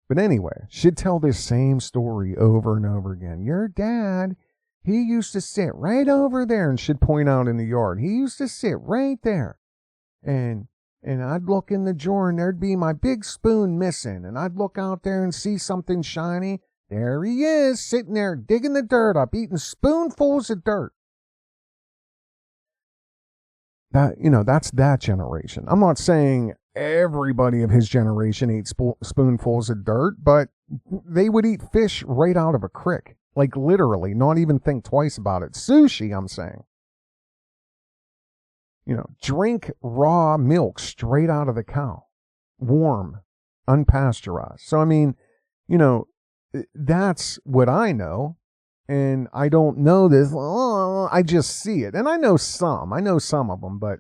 But anyway, she'd tell this same story over and over again. Your dad, he used to sit right over there, and she'd point out in the yard. He used to sit right there, and I'd look in the drawer, and there'd be my big spoon missing, and I'd look out there and see something shiny. There he is, sitting there digging the dirt up, eating spoonfuls of dirt. That, you know, that's that generation. I'm not saying everybody of his generation ate spoonfuls of dirt, but they would eat fish right out of a creek. Like literally, not even think twice about it. Sushi, I'm saying. You know, drink raw milk straight out of the cow. Warm, unpasteurized. So, I mean, you know, that's what I know, and I don't know this. I just see it, and I know some of them, but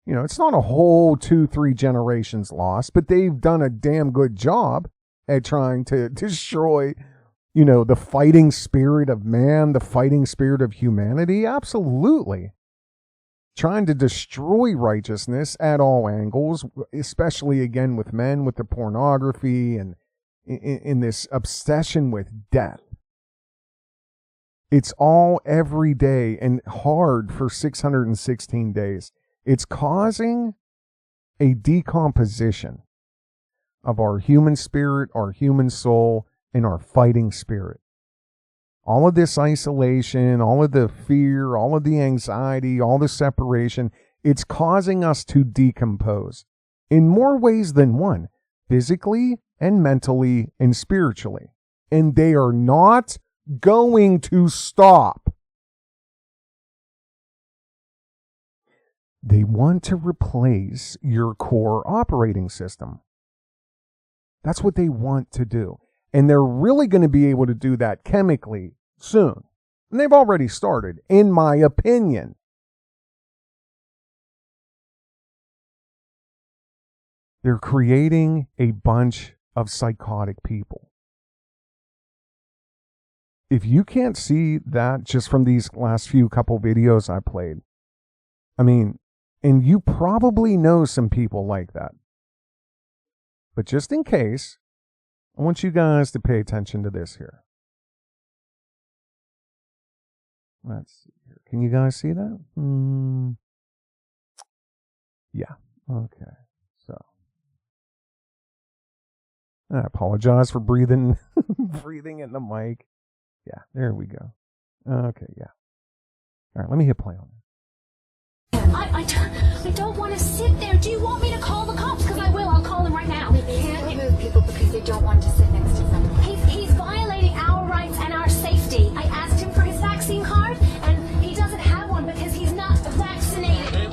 you know, it's not a whole 2-3 generations lost, but they've done a damn good job at trying to destroy, you know, the fighting spirit of man, the fighting spirit of humanity. Absolutely. Trying to destroy righteousness at all angles, especially again with men, with the pornography and in this obsession with death. It's all every day and hard for 616 days. It's causing a decomposition of our human spirit, our human soul, and our fighting spirit. All of this isolation, all of the fear, all of the anxiety, all the separation, it's causing us to decompose in more ways than one, physically and mentally and spiritually. And they are not going to stop. They want to replace your core operating system. That's what they want to do. And they're really going to be able to do that chemically soon. And they've already started, in my opinion. They're creating a bunch of psychotic people. If you can't see that just from these last few couple videos I played, I mean, and you probably know some people like that. But just in case, I want you guys to pay attention to this here. Let's see here. Can you guys see that? Yeah. Okay. So, I apologize for breathing in the mic. Yeah, there we go. Okay, yeah. All right, let me hit play on that. I don't want to sit there. Do you want me to call the cops? Because I will. I'll call them right now. We can't remove people because they don't want to sit next to someone. He's violating our rights and our safety. I asked him for his vaccine card, and he doesn't have one because he's not vaccinated.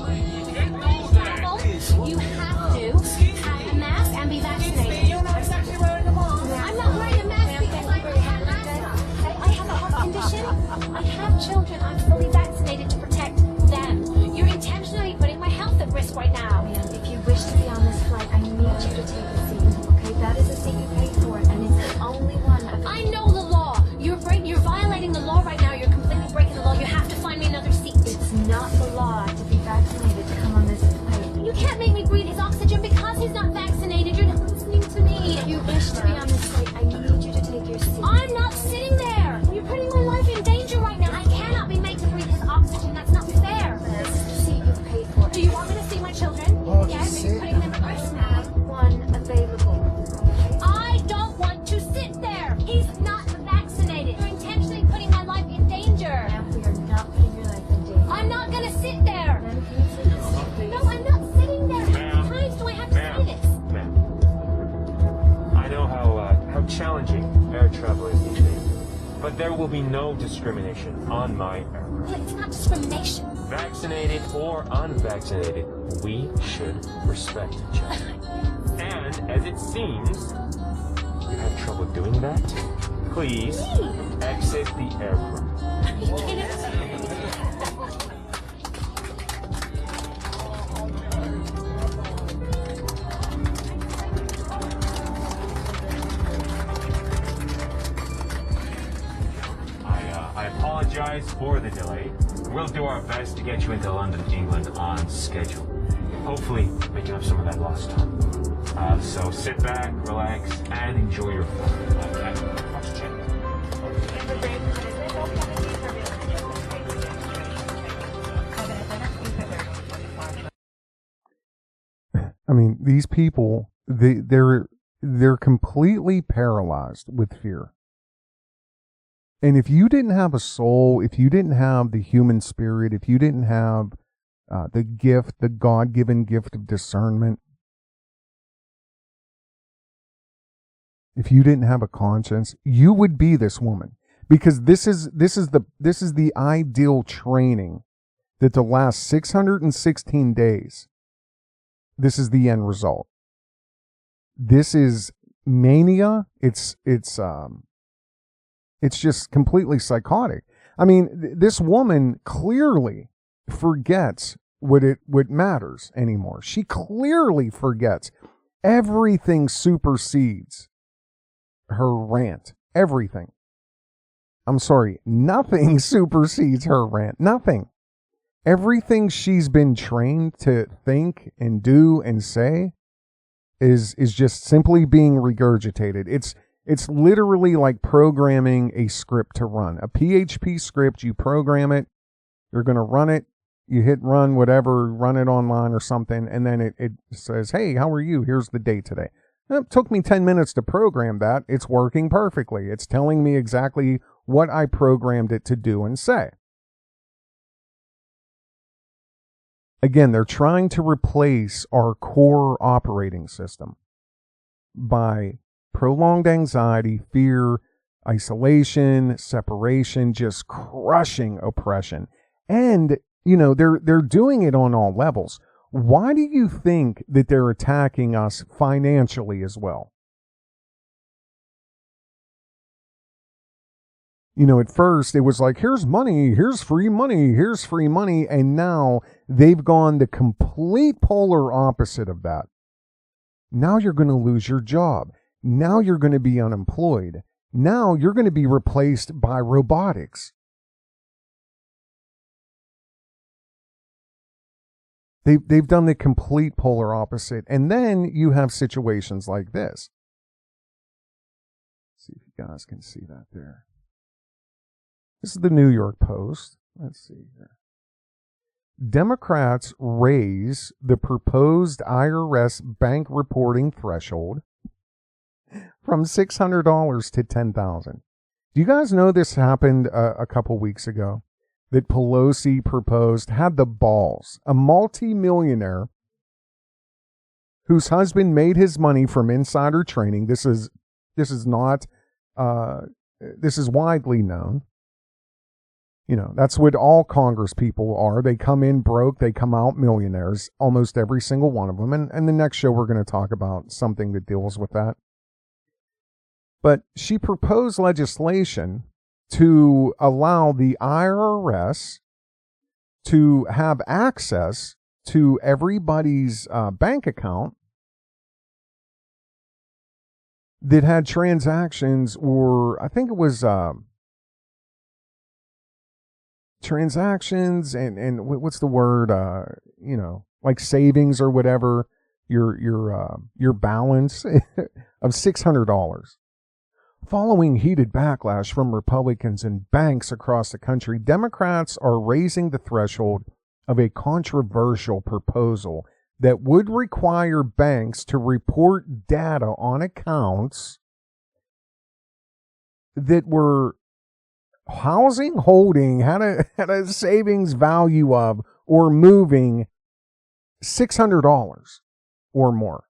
There will be no discrimination on my aircraft. Well, it's not discrimination. Vaccinated or unvaccinated, we should respect each other. And as it seems, you have trouble doing that, please exit the aircraft. Are you kidding? I apologize for the delay. We'll do our best to get you into London, England on schedule. Hopefully, making up some of that lost time. So sit back, relax, and enjoy your flight. I mean, these people, they're completely paralyzed with fear. And if you didn't have a soul, if you didn't have the human spirit, if you didn't have the gift, the God-given gift of discernment, if you didn't have a conscience, you would be this woman, because this is the ideal training that the last 616 days. This is the end result. This is mania. It's just completely psychotic. I mean, this woman clearly forgets what matters anymore. She clearly forgets. Everything supersedes her rant. Everything. I'm sorry, nothing supersedes her rant. Nothing. Everything she's been trained to think and do and say is just simply being regurgitated. It's literally like programming a script to run. A PHP script, you program it, you're going to run it, you hit run, whatever, run it online or something, and then it says, hey, how are you? Here's the date today. It took me 10 minutes to program that. It's working perfectly. It's telling me exactly what I programmed it to do and say. Again, they're trying to replace our core operating system by prolonged anxiety, fear, isolation, separation, just crushing oppression. And, they're doing it on all levels. Why do you think that they're attacking us financially as well? At first it was like, here's money, here's free money, here's free money. And now they've gone the complete polar opposite of that. Now you're going to lose your job. Now you're going to be unemployed. Now you're going to be replaced by robotics. They've done the complete polar opposite. And then you have situations like this. Let's see if you guys can see that there. This is the New York Post. Let's see here. Democrats raise the proposed IRS bank reporting threshold from $600 to $10,000. Do you guys know this happened a couple weeks ago? That Pelosi proposed, had the balls, a multi-millionaire whose husband made his money from insider trading. This is widely known. That's what all Congress people are. They come in broke, they come out millionaires, almost every single one of them. And the next show we're going to talk about something that deals with that. But she proposed legislation to allow the IRS to have access to everybody's bank account that had transactions, or I think it was transactions and what's the word, like savings or whatever, your balance of $600. Following heated backlash from Republicans and banks across the country, Democrats are raising the threshold of a controversial proposal that would require banks to report data on accounts that were housing, holding, had a savings value of, or moving $600 or more.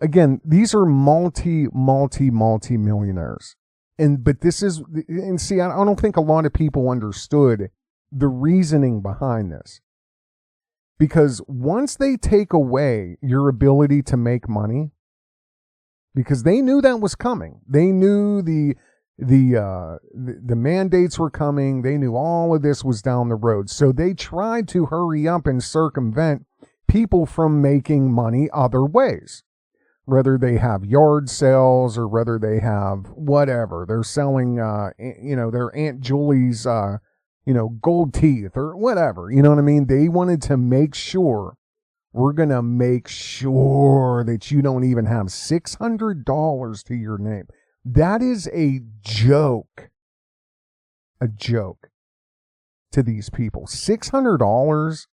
Again, these are multi-millionaires. But this is, and see, I don't think a lot of people understood the reasoning behind this. Because once they take away your ability to make money, because they knew that was coming. They knew the mandates were coming. They knew all of this was down the road. So they tried to hurry up and circumvent people from making money other ways. Whether they have yard sales or whether they have whatever. They're selling, their Aunt Julie's, gold teeth or whatever. You know what I mean? They wanted to make sure, we're going to make sure that you don't even have $600 to your name. That is a joke. A joke to these people. $600?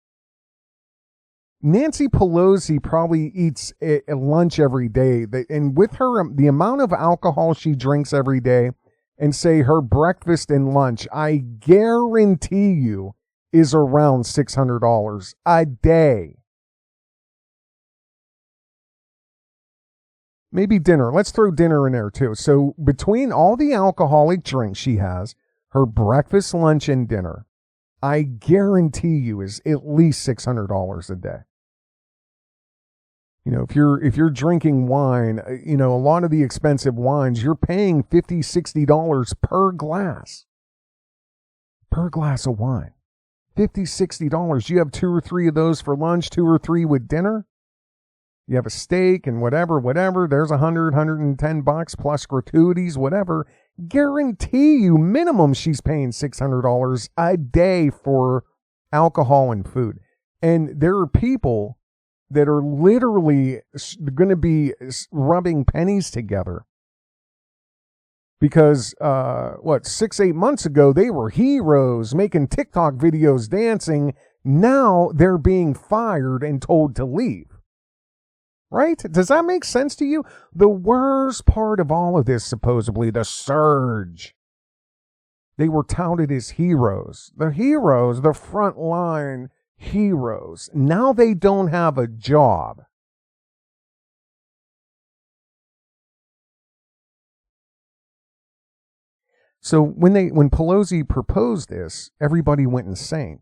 Nancy Pelosi probably eats a lunch every day. And with her, the amount of alcohol she drinks every day, and say her breakfast and lunch, I guarantee you, is around $600 a day. Maybe dinner. Let's throw dinner in there too. So between all the alcoholic drinks she has, her breakfast, lunch, and dinner, I guarantee you is at least $600 a day. You know, if you're drinking wine, a lot of the expensive wines, you're paying $50, $60 per glass. Per glass of wine. $50, $60. You have 2 or 3 of those for lunch, 2 or 3 with dinner. You have a steak and whatever. There's $110 plus gratuities, whatever. Guarantee you minimum she's paying $600 a day for alcohol and food. And there are people that are literally going to be rubbing pennies together. Because, 6-8 months ago, they were heroes making TikTok videos dancing. Now they're being fired and told to leave. Right? Does that make sense to you? The worst part of all of this, supposedly, the surge. They were touted as heroes. The heroes, the frontline heroes. Now they don't have a job. So when Pelosi proposed this, everybody went insane.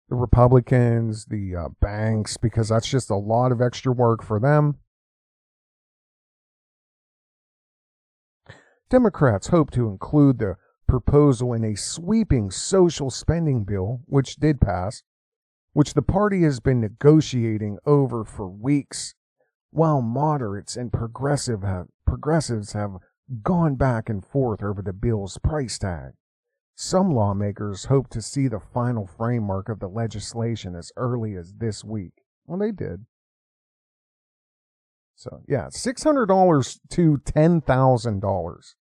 The Republicans, the banks, because that's just a lot of extra work for them. Democrats hope to include the proposal in a sweeping social spending bill, which did pass, which the party has been negotiating over for weeks, while moderates and progressives have gone back and forth over the bill's price tag. Some lawmakers hope to see the final framework of the legislation as early as this week. Well, they did. So, yeah, $600 to $10,000.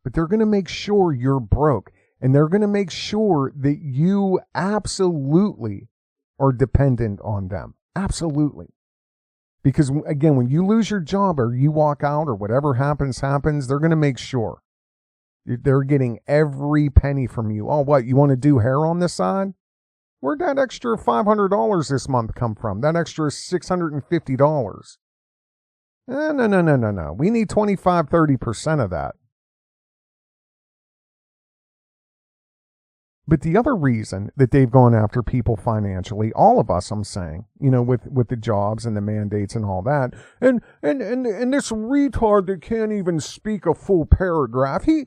But they're going to make sure you're broke. And they're going to make sure that you absolutely are dependent on them. Absolutely. Because, again, when you lose your job or you walk out or whatever happens, they're going to make sure. They're getting every penny from you. Oh, what? You want to do hair on the side? Where'd that extra $500 this month come from? That extra $650? No. We need 25, 30% of that. But the other reason that they've gone after people financially, all of us, I'm saying, with the jobs and the mandates and all that, and this retard that can't even speak a full paragraph, he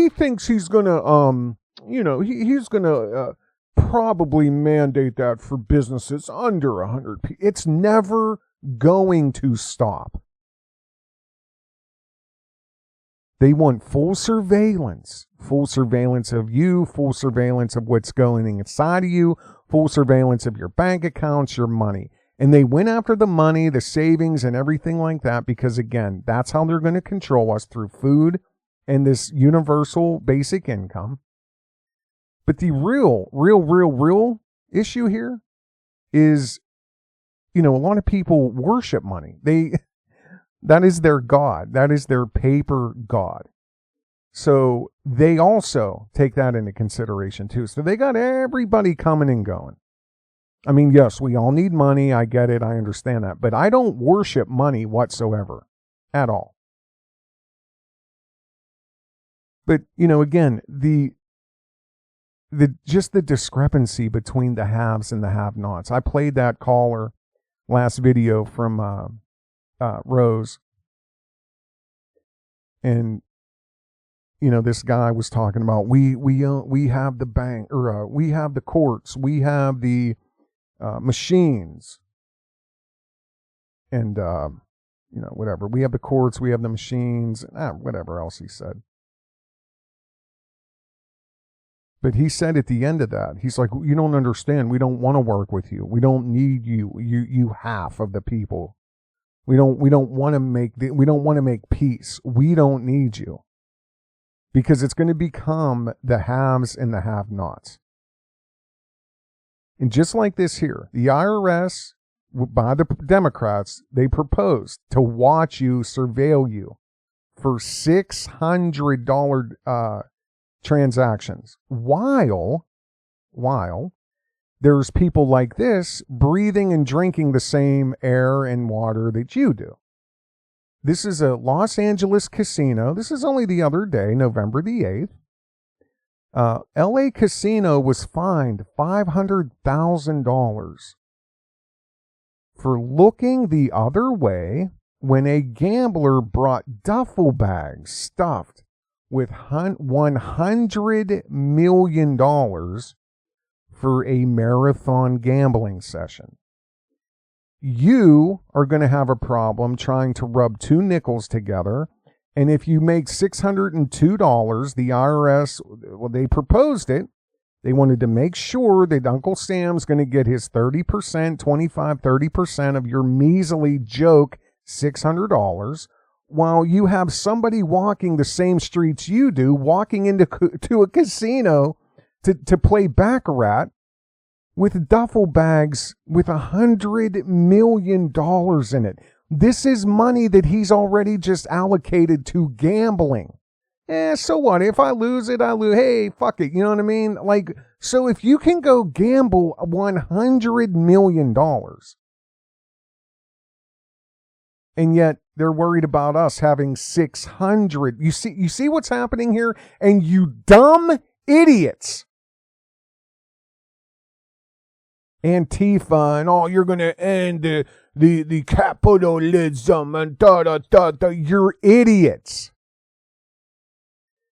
thinks he's gonna he's gonna probably mandate that for businesses under 100 people. It's never going to stop. They want full surveillance of you, full surveillance of what's going inside of you, full surveillance of your bank accounts, your money. And they went after the money, the savings, and everything like that because, again, that's how they're going to control us, through food and this universal basic income. But the real issue here is, a lot of people worship money. That is their God. That is their paper God. So they also take that into consideration too. So they got everybody coming and going. I mean, yes, we all need money. I get it. I understand that. But I don't worship money whatsoever. at all. But, you know, again, just the discrepancy between the haves and the have-nots. I played that caller last video from Rose, and you know, this guy was talking about we have the bank, or we have the courts, we have the machines, and you know, whatever, we have the courts, we have the machines, whatever else he said. But he said at the end of that, he's like, you don't understand. We don't want to work with you. We don't need you. You half of the people. We don't want to make peace. We don't need you. Because it's going to become the haves and the have-nots. And just like this here, the IRS, by the Democrats, they proposed to watch you, surveil you for $600 transactions, while there's people like this breathing and drinking the same air and water that you do. This is a Los Angeles casino. This is only the other day, November the 8th. LA casino was fined $500,000 for looking the other way when a gambler brought duffel bags stuffed with $100 million for a marathon gambling session. You are going to have a problem trying to rub two nickels together. And if you make $602, the IRS, well, they proposed it. They wanted to make sure that Uncle Sam's going to get his 30%, 30% of your measly joke $600, while you have somebody walking the same streets you do, walking into a casino to play Baccarat with duffel bags with $100 million in it. This is money that he's already just allocated to gambling. So what? If I lose it, I lose. Hey, fuck it. You know what I mean? Like, so if you can go gamble $100 million, and yet they're worried about us having 600. You see what's happening here? And you dumb idiots. Antifa and all, you're going to end the capitalism and da. You're idiots.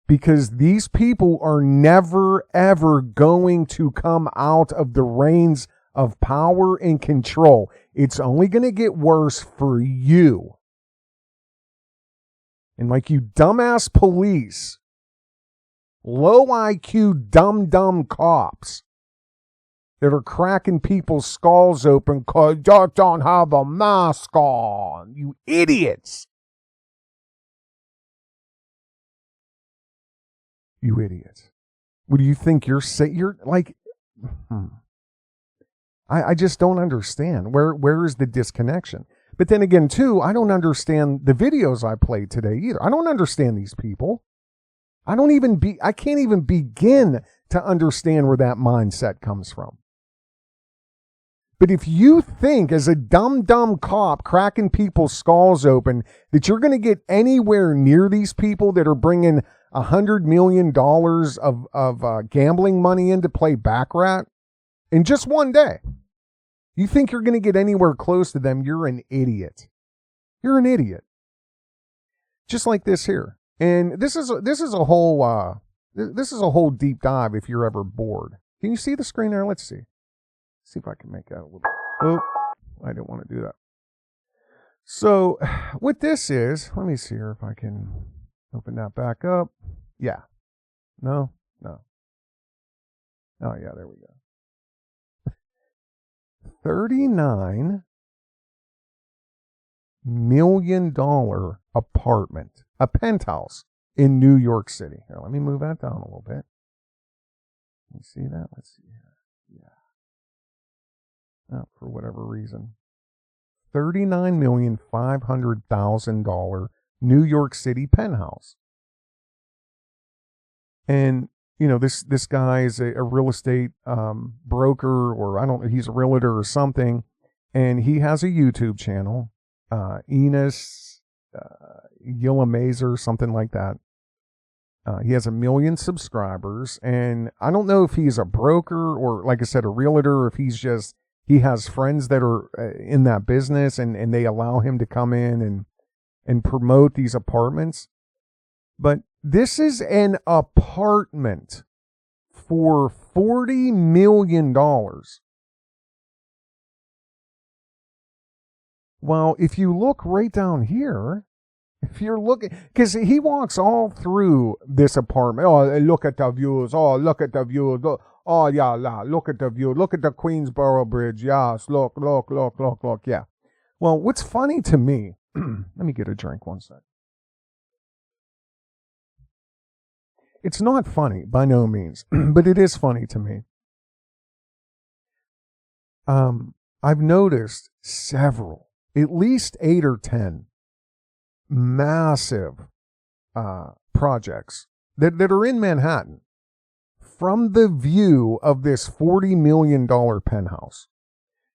Because these people are never, ever going to come out of the reins of power and control. It's only going to get worse for you. And like you dumbass police, low IQ, dumb cops that are cracking people's skulls open because you don't have a mask on. You idiots. You idiots. What do you think you're saying? You're like, I just don't understand. Where is the disconnection? But then again, too, I don't understand the videos I played today either. I don't understand these people. I can't even begin to understand where that mindset comes from. But if you think as a dumb cop cracking people's skulls open that you're going to get anywhere near these people that are bringing $100 million of gambling money in to play Baccarat in just one day, you think you're going to get anywhere close to them, you're an idiot. You're an idiot. Just like this here. And this is a whole deep dive if you're ever bored. Can you see the screen there? Let's see. See if I can make that a little. Oh, I didn't want to do that. So what this is, let me see here if I can open that back up. Yeah. No. Oh yeah, there we go. $39 million apartment, a penthouse in New York City. Here, let me move that down a little bit. Can you see that? Let's see here. Yeah. Oh, for whatever reason. $39,500,000 New York City penthouse. And you know, this guy is a real estate broker, or I don't know, he's a realtor or something, and he has a YouTube channel, EONS, Yilla Mazer, something like that. He has 1 million subscribers, and I don't know if he's a broker or, like I said, a realtor, or if he has friends that are in that business and they allow him to come in and promote these apartments. But this is an apartment for $40 million. Well, if you look right down here, if you're looking, because he walks all through this apartment. Oh, look at the views. Oh, look at the views. Oh, yeah, look at the view. Look at the Queensboro Bridge. Yes, look. Yeah. Well, what's funny to me, let me get a drink one sec. It's not funny, by no means, but it is funny to me. I've noticed several, at least 8 or 10 massive projects that are in Manhattan from the view of this $40 million penthouse.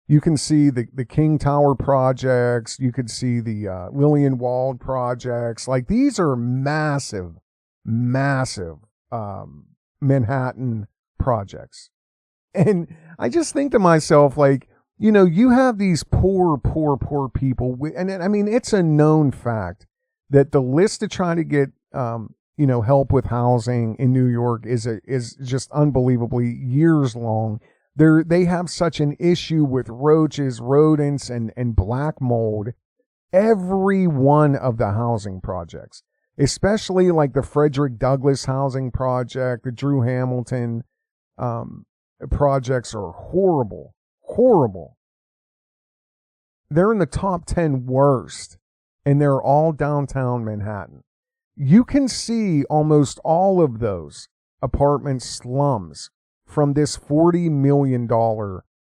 You can see the King Tower projects. You could see the Lillian Wald projects. Like, these are massive Manhattan projects. And I just think to myself, like, you know, you have these poor people. And I mean, it's a known fact that the list to try to get, help with housing in New York is just unbelievably years long. They have such an issue with roaches, rodents, and black mold. Every one of the housing projects, especially like the Frederick Douglass housing project, the Drew Hamilton projects, are horrible. They're in the top 10 worst, and they're all downtown Manhattan. You can see almost all of those apartment slums from this $40 million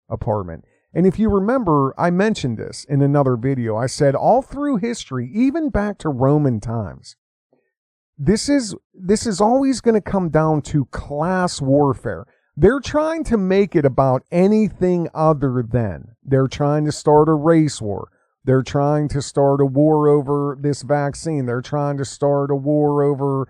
apartment. And if you remember, I mentioned this in another video. I said all through history, even back to Roman times, this is always going to come down to class warfare. They're trying to make it about anything other than. They're trying to start a race war. They're trying to start a war over this vaccine. They're trying to start a war over,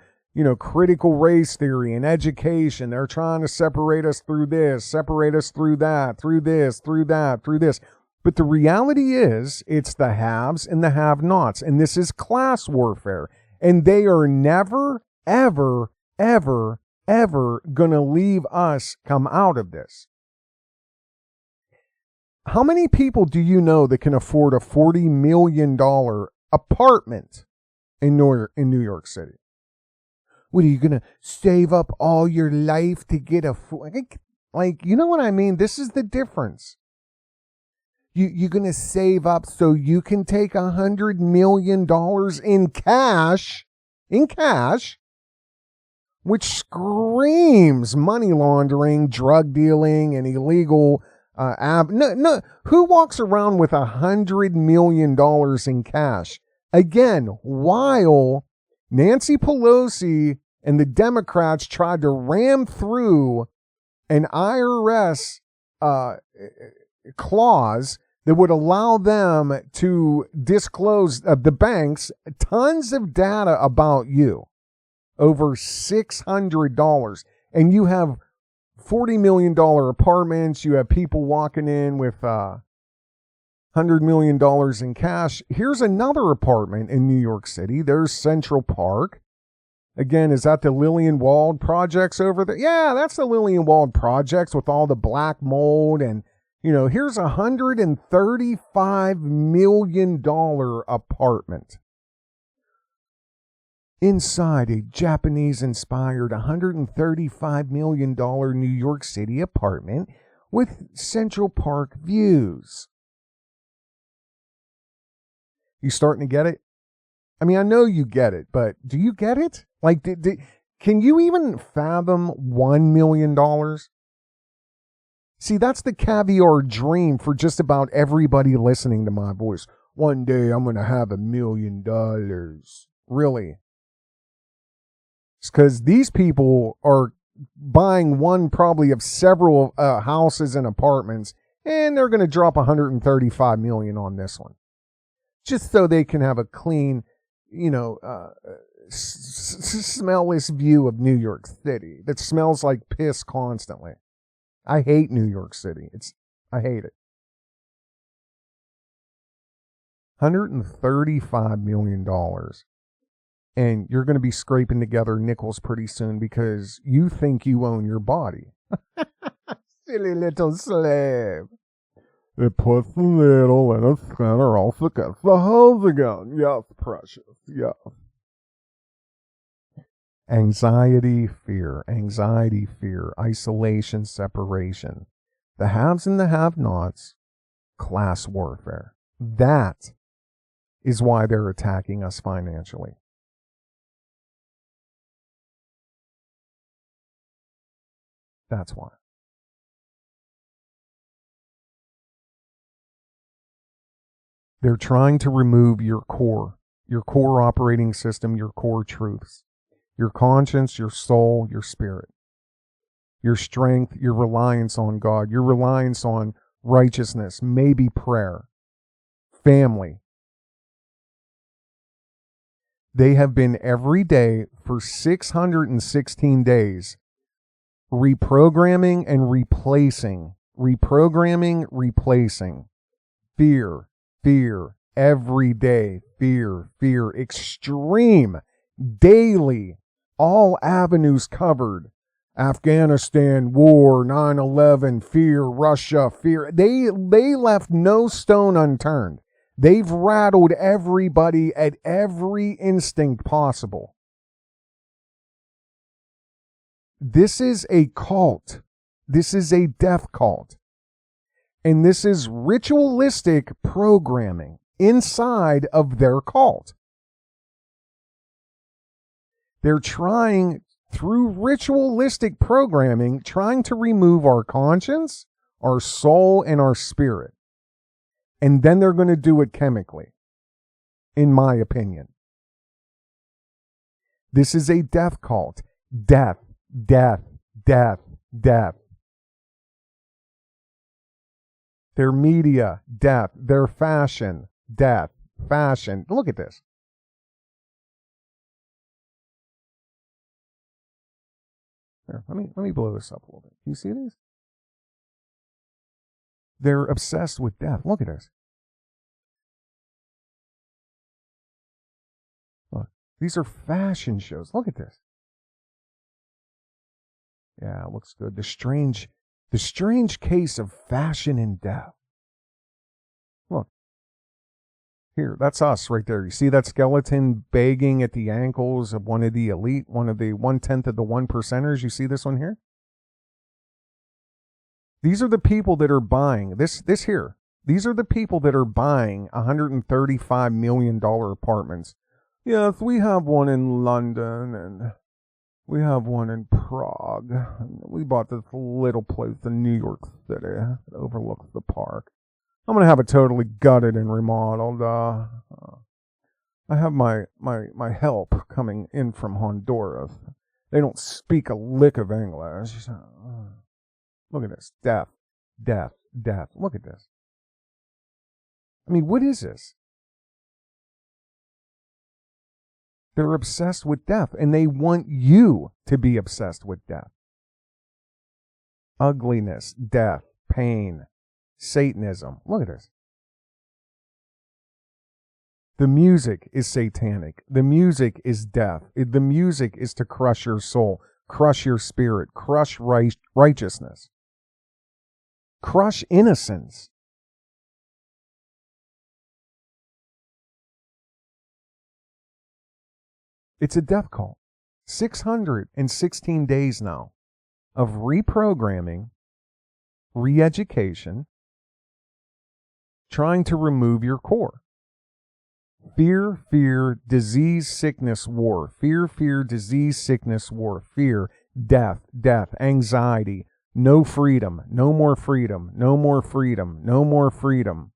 critical race theory and education. They're trying to separate us through this, separate us through that, through this, through that, through this. But the reality is, it's the haves and the have-nots. And this is class warfare. And they are never, ever, ever, ever going to leave us come out of this. How many people do you know that can afford a $40 million apartment in New York City? What, are you going to save up all your life to get a... Like, you know what I mean? This is the difference. You're going to save up so you can take $100 million in cash, which screams money laundering, drug dealing, and illegal... No. Who walks around with $100 million in cash? Again, while Nancy Pelosi and the Democrats tried to ram through an IRS clause that would allow them to disclose the banks tons of data about you, over $600, and you have $40 million apartments. You have people walking in with $100 million in cash. Here's another apartment in New York City. There's Central Park. Again, is that the Lillian Wald projects over there? Yeah, that's the Lillian Wald projects with all the black mold. And, here's a $135 million apartment. Inside a Japanese-inspired $135 million New York City apartment with Central Park views. You starting to get it? I mean, I know you get it, but do you get it? Like, can you even fathom $1 million? See, that's the caviar dream for just about everybody listening to my voice. One day I'm going to have $1 million. Really? It's because these people are buying one probably of several houses and apartments, and they're going to drop $135 million on this one, just so they can have a clean smellless view of New York City that smells like piss constantly. I hate New York City. I hate it. $135 million. And you're going to be scraping together nickels pretty soon because you think you own your body. Silly little slave. It puts the needle in a center off against the hose again. Yes, precious. Yes. Anxiety, fear, isolation, separation. The haves and the have-nots, class warfare. That is why they're attacking us financially. That's why. They're trying to remove your core operating system, your core truths, your conscience, your soul, your spirit, your strength, your reliance on God, your reliance on righteousness, maybe prayer, family. They have been every day for 616 days reprogramming and replacing, fear, every day, fear, extreme, daily, all avenues covered. Afghanistan, war, 9/11, fear, Russia, fear. They left no stone unturned. They've rattled everybody at every instinct possible. This is a cult. This is a death cult. And this is ritualistic programming inside of their cult. They're trying, through ritualistic programming, trying to remove our conscience, our soul, and our spirit. And then they're going to do it chemically, in my opinion. This is a death cult. Death. Their media, death. Their fashion, death. Fashion. Look at this. Here, let me blow this up a little bit. Can you see these? They're obsessed with death. Look at this. Look, these are fashion shows. Look at this. Yeah, it looks good. The strange case of fashion and death. Look. Here, that's us right there. You see that skeleton begging at the ankles of one of the elite, one of the 1/10 of the 1%ers? You see this one here? These are the people that are buying this here. These are the people that are buying $135 million apartments. Yes, we have one in London and we have one in Prague. We bought this little place in New York City that overlooks the park. I'm going to have it totally gutted and remodeled. I have my help coming in from Honduras. They don't speak a lick of English. Look at this. Death. Look at this. I mean, what is this? They're obsessed with death, and they want you to be obsessed with death. Ugliness, death, pain, Satanism. Look at this. The music is satanic. The music is death. The music is to crush your soul, crush your spirit, crush righteousness, crush innocence. It's a death cult. 616 days now of reprogramming, re-education, trying to remove your core. Fear, disease, sickness, war. Fear, disease, sickness, war. Fear, death, anxiety, no freedom, no more freedom, no more freedom, no more freedom.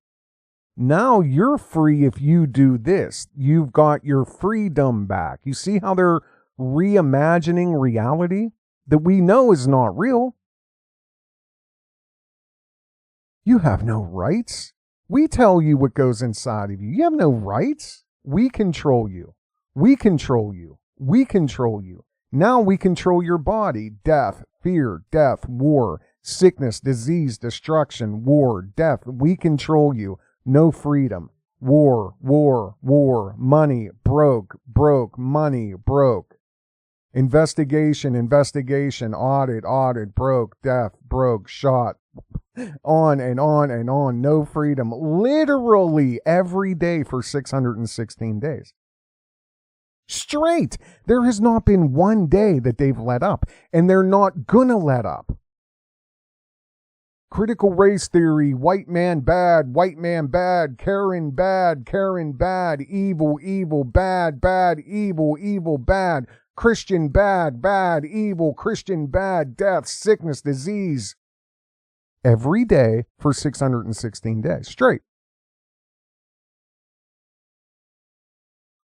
Now you're free if you do this. You've got your freedom back. You see how they're reimagining reality that we know is not real? You have no rights. We tell you what goes inside of you. You have no rights. We control you. We control you. We control you. Now we control your body. Death, fear, death, war, sickness, disease, destruction, war, death. We control you. No freedom. War, war, war. Money, broke, broke. Money, broke. Investigation, investigation. Audit, audit. Broke, death, broke, shot. On and on and on. No freedom. Literally every day for 616 days. Straight. There has not been one day that they've let up, and they're not gonna let up. Critical race theory, white man bad, Karen bad, evil, evil, bad, evil, bad, Christian bad, evil, Christian bad, death, sickness, disease. Every day for 616 days straight.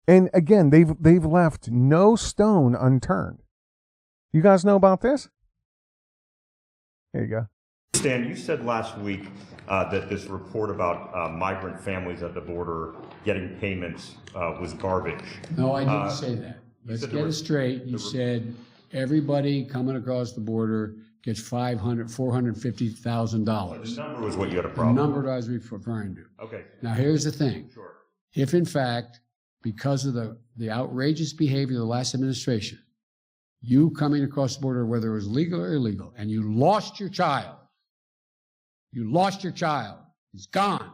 And again, they've left no stone unturned. You guys know about this? There you go. Stan, you said last week that this report about migrant families at the border getting payments was garbage. No, I didn't say that. Let's get it straight. You said everybody coming across the border gets $450,000. The number was what you had a problem with. The number I was referring to. Okay. Now, here's the thing. Sure. If, in fact, because of the outrageous behavior of the last administration, you coming across the border, whether it was legal or illegal, and you lost your child, he's gone.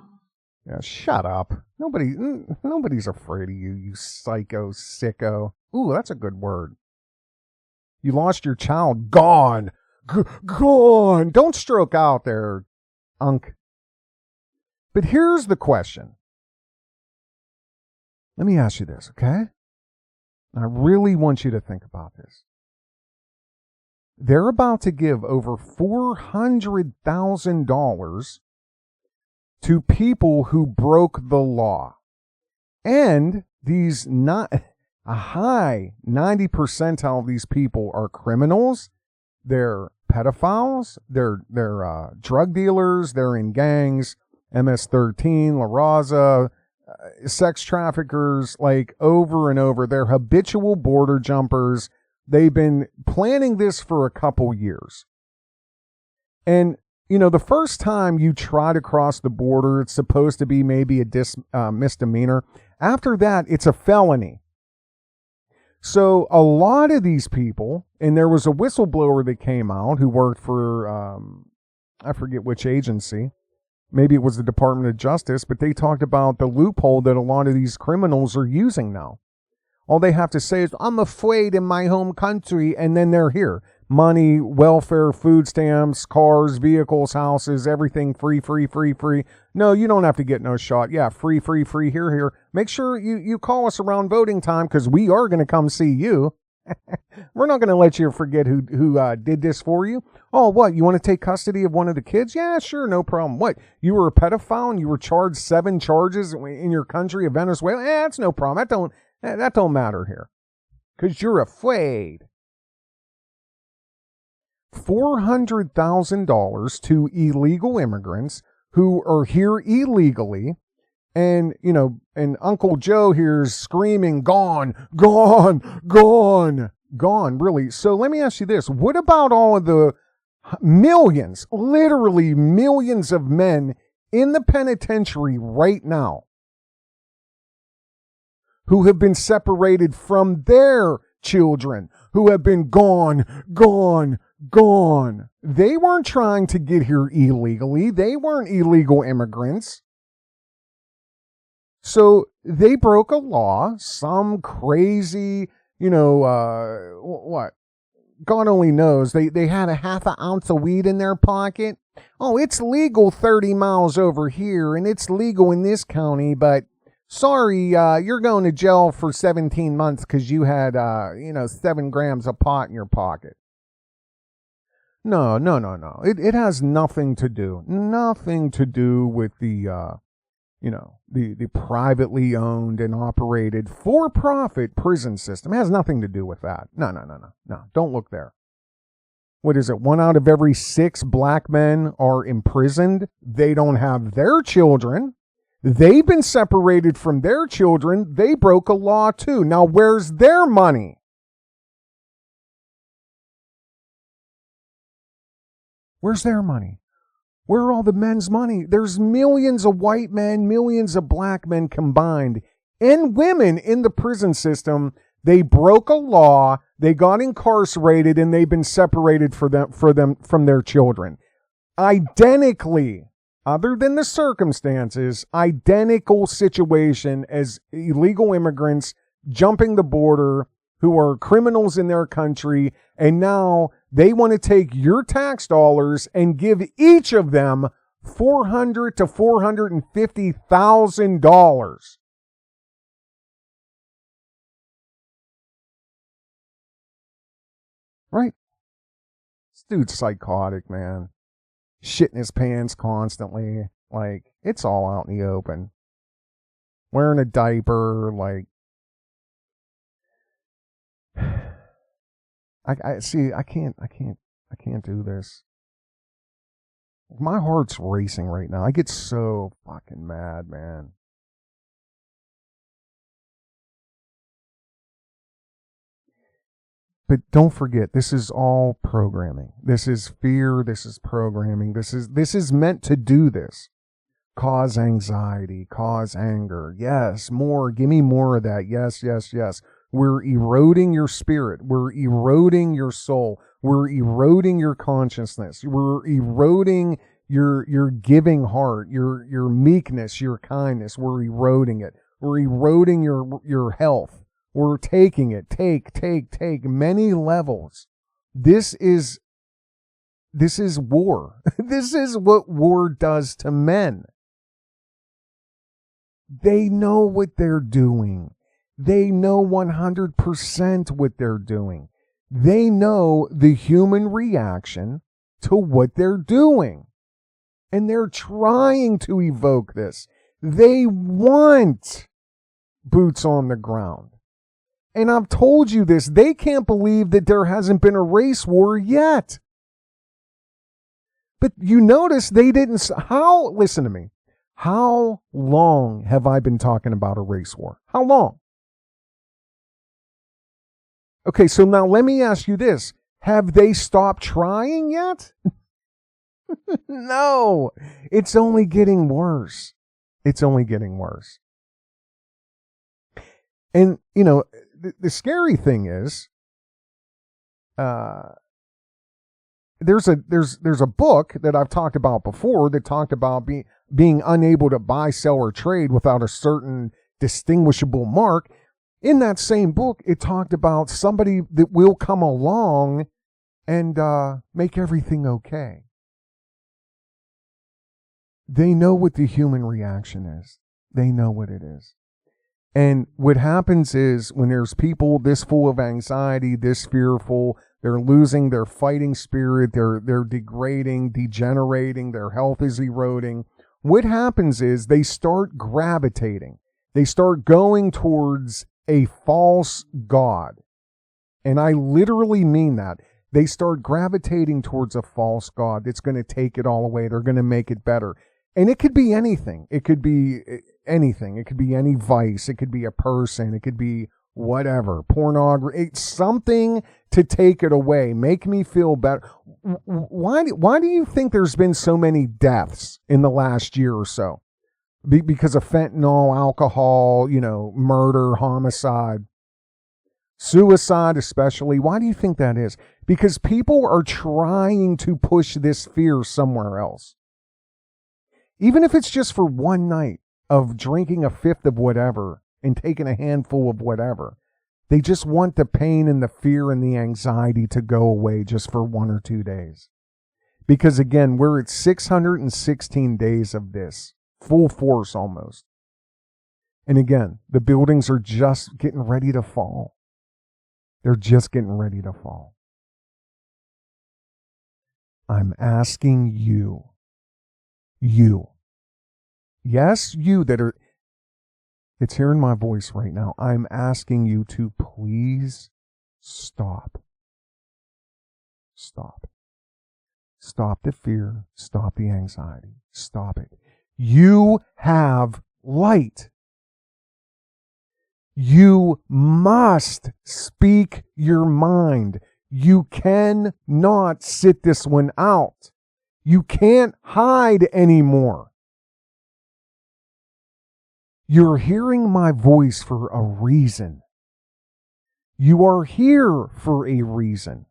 Yeah, shut up. Nobody's afraid of you, you psycho sicko. Ooh, that's a good word. You lost your child, gone. Gone. Don't stroke out there, unk. But here's the question. Let me ask you this, okay? I really want you to think about this. They're about to give over $400,000 to people who broke the law. And these a high 90 percentile of these people are criminals. They're pedophiles. They're drug dealers. They're in gangs. MS-13, La Raza, sex traffickers, like over and over. They're habitual border jumpers. They've been planning this for a couple years. And, the first time you try to cross the border, it's supposed to be maybe a misdemeanor. After that, it's a felony. So a lot of these people, and there was a whistleblower that came out who worked for, I forget which agency. Maybe it was the Department of Justice, but they talked about the loophole that a lot of these criminals are using now. All they have to say is, I'm afraid in my home country, and then they're here. Money, welfare, food stamps, cars, vehicles, houses, everything free, free, free, free. No, you don't have to get no shot. Yeah, free, free, free, here. Make sure you call us around voting time, because we are going to come see you. We're not going to let you forget who did this for you. Oh, what? You want to take custody of one of the kids? Yeah, sure, no problem. What? You were a pedophile and you were charged 7 charges in your country of Venezuela? That's no problem. That don't matter here, because you're afraid. $400,000 to illegal immigrants who are here illegally. And, and Uncle Joe here is screaming, gone, gone, gone, gone, really. So let me ask you this. What about all of the millions, literally millions of men in the penitentiary right now who have been separated from their children, who have been gone, gone, gone? They weren't trying to get here illegally. They weren't illegal immigrants. So they broke a law, some crazy, what? God only knows. They had a half an ounce of weed in their pocket. Oh, it's legal 30 miles over here, and it's legal in this county, but sorry, you're going to jail for 17 months because you had, 7 grams of pot in your pocket. No. It has nothing to do with the, the privately owned and operated for-profit prison system. It has nothing to do with that. No. Don't look there. What is it? 1 out of every 6 black men are imprisoned. They don't have their children. They've been separated from their children. They broke a law too. Now, where's their money? Where's their money? Where are all the men's money? There's millions of white men, millions of black men combined, and women in the prison system. They broke a law, they got incarcerated, and they've been separated from their children. Identically, other than the circumstances, identical situation as illegal immigrants jumping the border who are criminals in their country, and now they want to take your tax dollars and give each of them $400,000 to $450,000. Right? This dude's psychotic, man. Shitting his pants constantly. Like, it's all out in the open. Wearing a diaper, like. I see, I can't do this. My heart's racing right now. I get so fucking mad, man. But don't forget, this is all programming. This is fear. This is programming. This is meant to do this. Cause anxiety, cause anger. Yes, more. Give me more of that. Yes, yes, yes. We're eroding your spirit. We're eroding your soul. We're eroding your consciousness. We're eroding your giving heart, your meekness, your kindness. We're eroding it. We're eroding your health. We're taking it. Take many levels. This is war. This is what war does to men. They know what they're doing. They know 100% what they're doing. They know the human reaction to what they're doing. And they're trying to evoke this. They want boots on the ground. And I've told you this. They can't believe that there hasn't been a race war yet. But you notice they didn't. Listen to me. How long have I been talking about a race war? How long? Okay, so now let me ask you this. Have they stopped trying yet? No. It's only getting worse. It's only getting worse. And, you know, the scary thing is, there's a book that I've talked about before that talked about being unable to buy, sell, or trade without a certain distinguishable mark. In that same book, it talked about somebody that will come along and make everything okay. They know what the human reaction is. They know what it is. And what happens is when there's people this full of anxiety, this fearful, they're losing their fighting spirit, they're degrading, degenerating, their health is eroding. What happens is they start gravitating. They start going towards a false god. And I literally mean that. They start gravitating towards a false god that's going to take it all away. They're going to make it better. And it could be anything. It could be anything. It could be any vice. It could be a person. It could be whatever. Pornography. It's something to take it away. Make me feel better. Why do you think there's been so many deaths in the last year or so? Because of fentanyl, alcohol, murder, homicide, suicide especially. Why do you think that is? Because people are trying to push this fear somewhere else. Even if it's just for one night of drinking a fifth of whatever and taking a handful of whatever. They just want the pain and the fear and the anxiety to go away just for 1 or 2 days. Because again, we're at 616 days of this. Full force almost. And again, the buildings are just getting ready to fall. They're just getting ready to fall. I'm asking you. Yes, you that are, it's hearing my voice right now. I'm asking you to please stop. Stop. Stop the fear. Stop the anxiety. Stop it. You have light. You must speak your mind. You cannot sit this one out. You can't hide anymore. You're hearing my voice for a reason. You are here for a reason.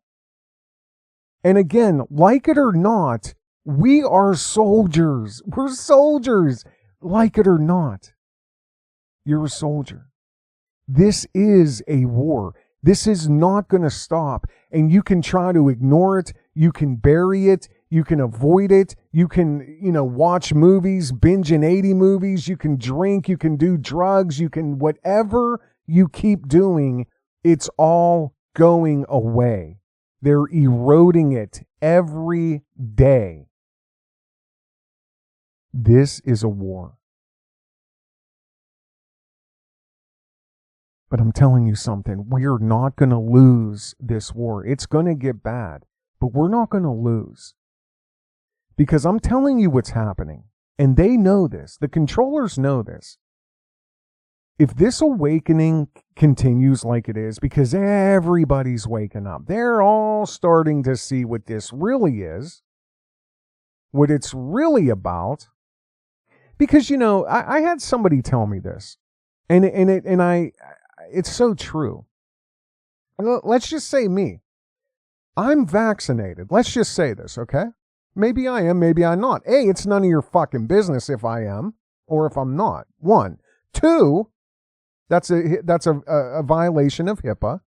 And again, like it or not, we are soldiers. We're soldiers. Like it or not, you're a soldier. This is a war. This is not going to stop. And you can try to ignore it. You can bury it. You can avoid it. You can, watch movies, binge in 80 movies. You can drink. You can do drugs. You can, whatever you keep doing, it's all going away. They're eroding it every day. This is a war. But I'm telling you something, we are not going to lose this war. It's going to get bad, but we're not going to lose. Because I'm telling you what's happening, and they know this. The controllers know this. If this awakening continues like it is, because everybody's waking up, they're all starting to see what this really is, what it's really about. Because, I had somebody tell me this, and it's so true. Let's just say me. I'm vaccinated. Let's just say this, okay? Maybe I am, maybe I'm not. A, it's none of your fucking business if I am or if I'm not. 1. 2, that's a violation of HIPAA.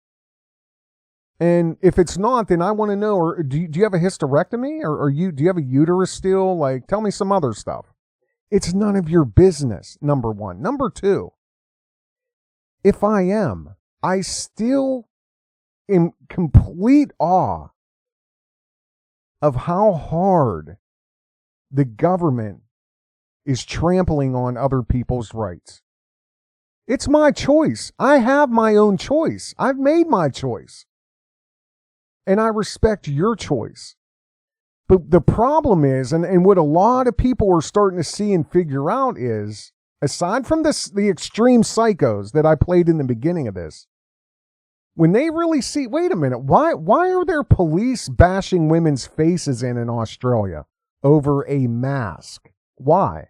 And if it's not, then I want to know, or do you have a hysterectomy? Or do you have a uterus still? Like, tell me some other stuff. It's none of your business, number 1. Number 2, if I am, I still am complete awe of how hard the government is trampling on other people's rights. It's my choice. I have my own choice. I've made my choice. And I respect your choice. But the problem is, and what a lot of people are starting to see and figure out is, aside from the extreme psychos that I played in the beginning of this, when they really see, wait a minute, why are there police bashing women's faces in Australia over a mask? Why?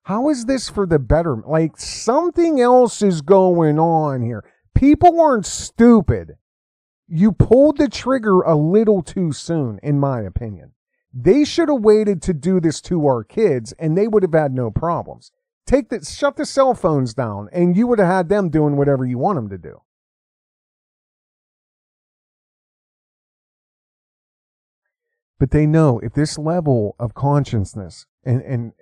How is this for the betterment? Like, something else is going on here. People aren't stupid. You pulled the trigger a little too soon, in my opinion. They should have waited to do this to our kids, and they would have had no problems. Shut the cell phones down, and you would have had them doing whatever you want them to do. But they know if this level of consciousness and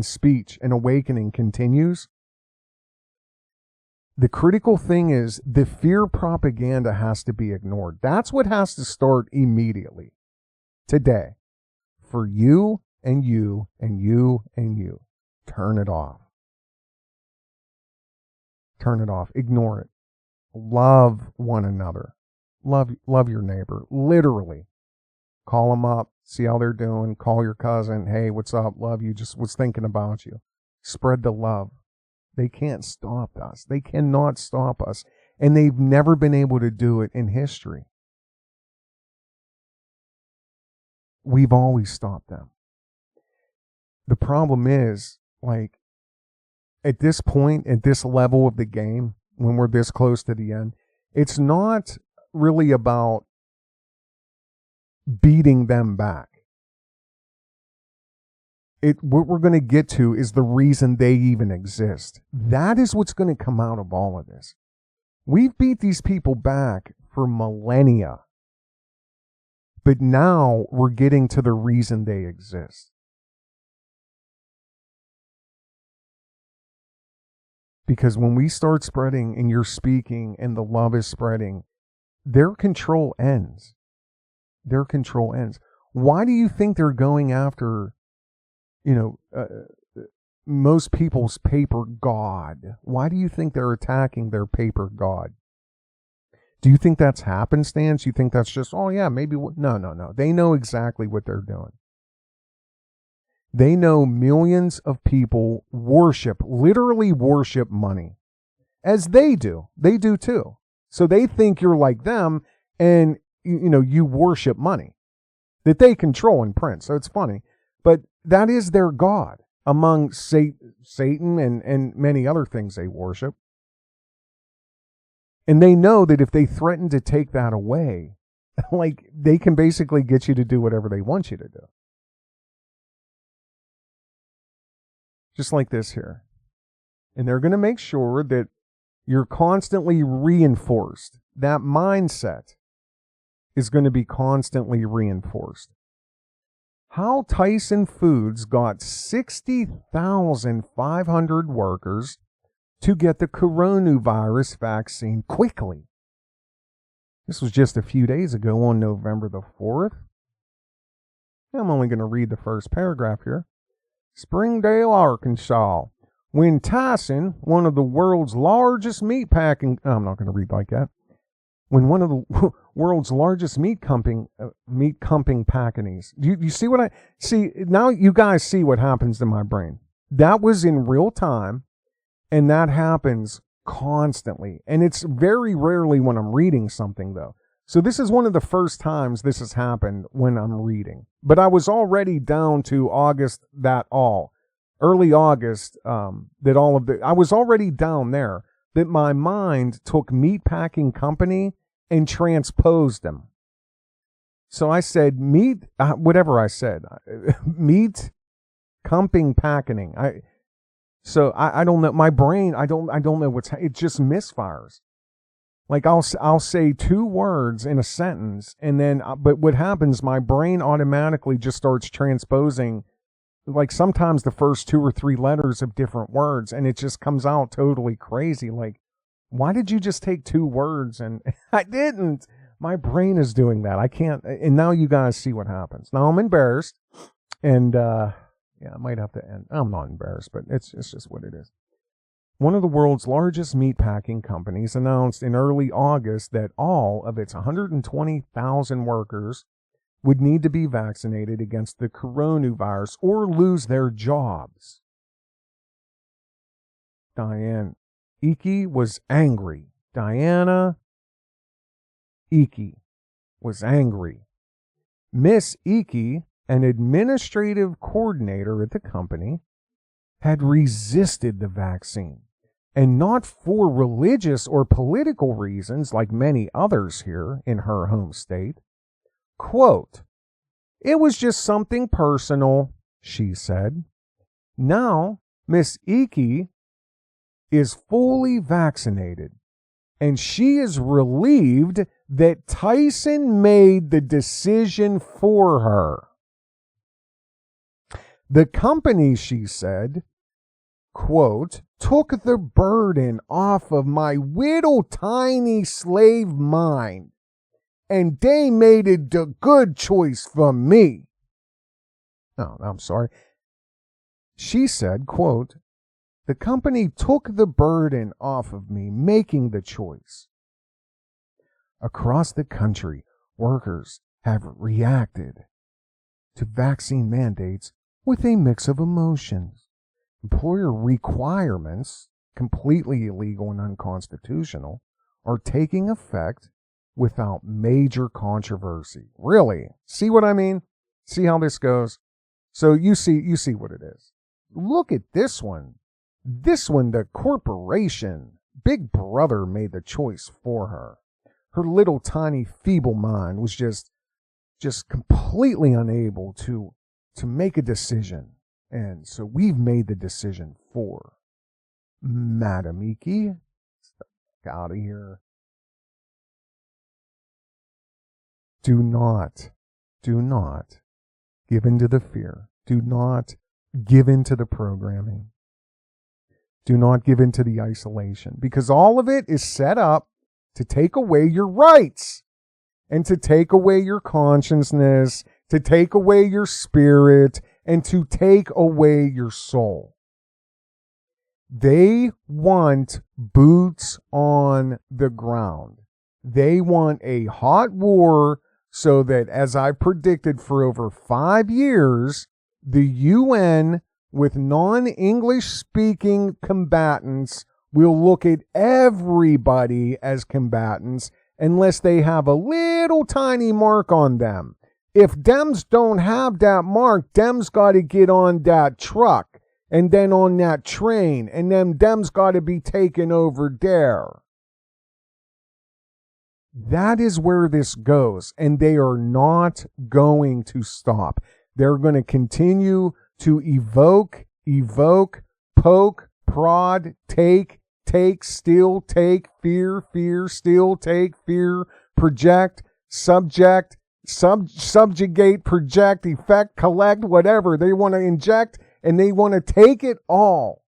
speech and awakening continues, the critical thing is the fear propaganda has to be ignored. That's what has to start immediately. Today. For you and you and you and you. Turn it off. Turn it off. Ignore it. Love one another. Love your neighbor. Literally. Call them up. See how they're doing. Call your cousin. Hey, what's up? Love you. Just was thinking about you. Spread the love. They can't stop us. They cannot stop us. And they've never been able to do it in history. We've always stopped them. The problem is, like, at this point, at this level of the game, when we're this close to the end, it's not really about beating them back. What we're going to get to is the reason they even exist. That is what's going to come out of all of this. We've beat these people back for millennia. But now we're getting to the reason they exist. Because when we start spreading and you're speaking and the love is spreading, their control ends. Their control ends. Why do you think they're going after, most people's paper god? Why do you think they're attacking their paper god? Do you think that's happenstance? You think that's just, oh yeah, maybe. No. They know exactly what they're doing. They know millions of people literally worship money, as they do. They do too. So they think you're like them, and you worship money that they control and print. So it's funny, but that is their God, among Satan and many other things they worship. And they know that if they threaten to take that away, like, they can basically get you to do whatever they want you to do. Just like this here. And they're going to make sure that you're constantly reinforced. That mindset is going to be constantly reinforced. How Tyson Foods got 60,500 workers to get the coronavirus vaccine quickly. This was just a few days ago on November the 4th. I'm only going to read the first paragraph here. Springdale, Arkansas. When Tyson, one of the world's largest meat packing... I'm not going to read like that. When one of the world's largest meat comping companies... You see what I... See, now you guys see what happens to my brain. That was in real time, and that happens constantly. And it's very rarely when I'm reading something, though. So this is one of the first times this has happened when I'm reading. But I was already down to early August, I was already down there, that my mind took meatpacking company and transposed them. So I said meat, whatever I said, meat, comping, packing. I don't know, my brain, I don't know it just misfires. Like I'll say two words in a sentence, and then, but what happens, my brain automatically just starts transposing, like sometimes the first 2 or 3 letters of different words, and it just comes out totally crazy. Like, why did you just take 2 words? And I didn't. My brain is doing that. I can't. And now you guys see what happens. Now I'm embarrassed, and I might have to end. I'm not embarrassed, but it's just what it is. One of the world's largest meatpacking companies announced in early August that all of its 120,000 workers would need to be vaccinated against the coronavirus or lose their jobs. Diane Ike was angry. Diana Ike was angry. Miss Ike, an administrative coordinator at the company, had resisted the vaccine, and not for religious or political reasons like many others here in her home state. Quote, "It was just something personal," she said. Now, Miss Ike is fully vaccinated, and she is relieved that Tyson made the decision for her. The company, she said, quote, "took the burden off of my little tiny slave mind, and they made it a good choice for me." Oh, I'm sorry. She said, quote, "The company took the burden off of me making the choice." Across the country, workers have reacted to vaccine mandates with a mix of emotions. Employer requirements, completely illegal and unconstitutional, are taking effect without major controversy. Really? See what I mean? See how this goes? So you see what it is. Look at this one. This one, the corporation, Big Brother made the choice for her. Her little tiny feeble mind was just completely unable to make a decision. And so we've made the decision for Madam Ike. Get out of here. Do not give in to the fear. Do not give in to the programming. Do not give in to the isolation, because all of it is set up to take away your rights and to take away your consciousness, to take away your spirit, and to take away your soul. They want boots on the ground. They want a hot war so that, as I predicted for over 5 years, the UN with non-English speaking combatants will look at everybody as combatants unless they have a little tiny mark on them. If Dems don't have that mark, Dems got to get on that truck and then on that train, and then Dems got to be taken over there. That is where this goes, and they are not going to stop. They're going to continue to evoke, poke, prod, take, steal, take, fear, steal, take, fear, project, subject, subjugate, project, effect, collect, whatever. They want to inject, and they want to take it all.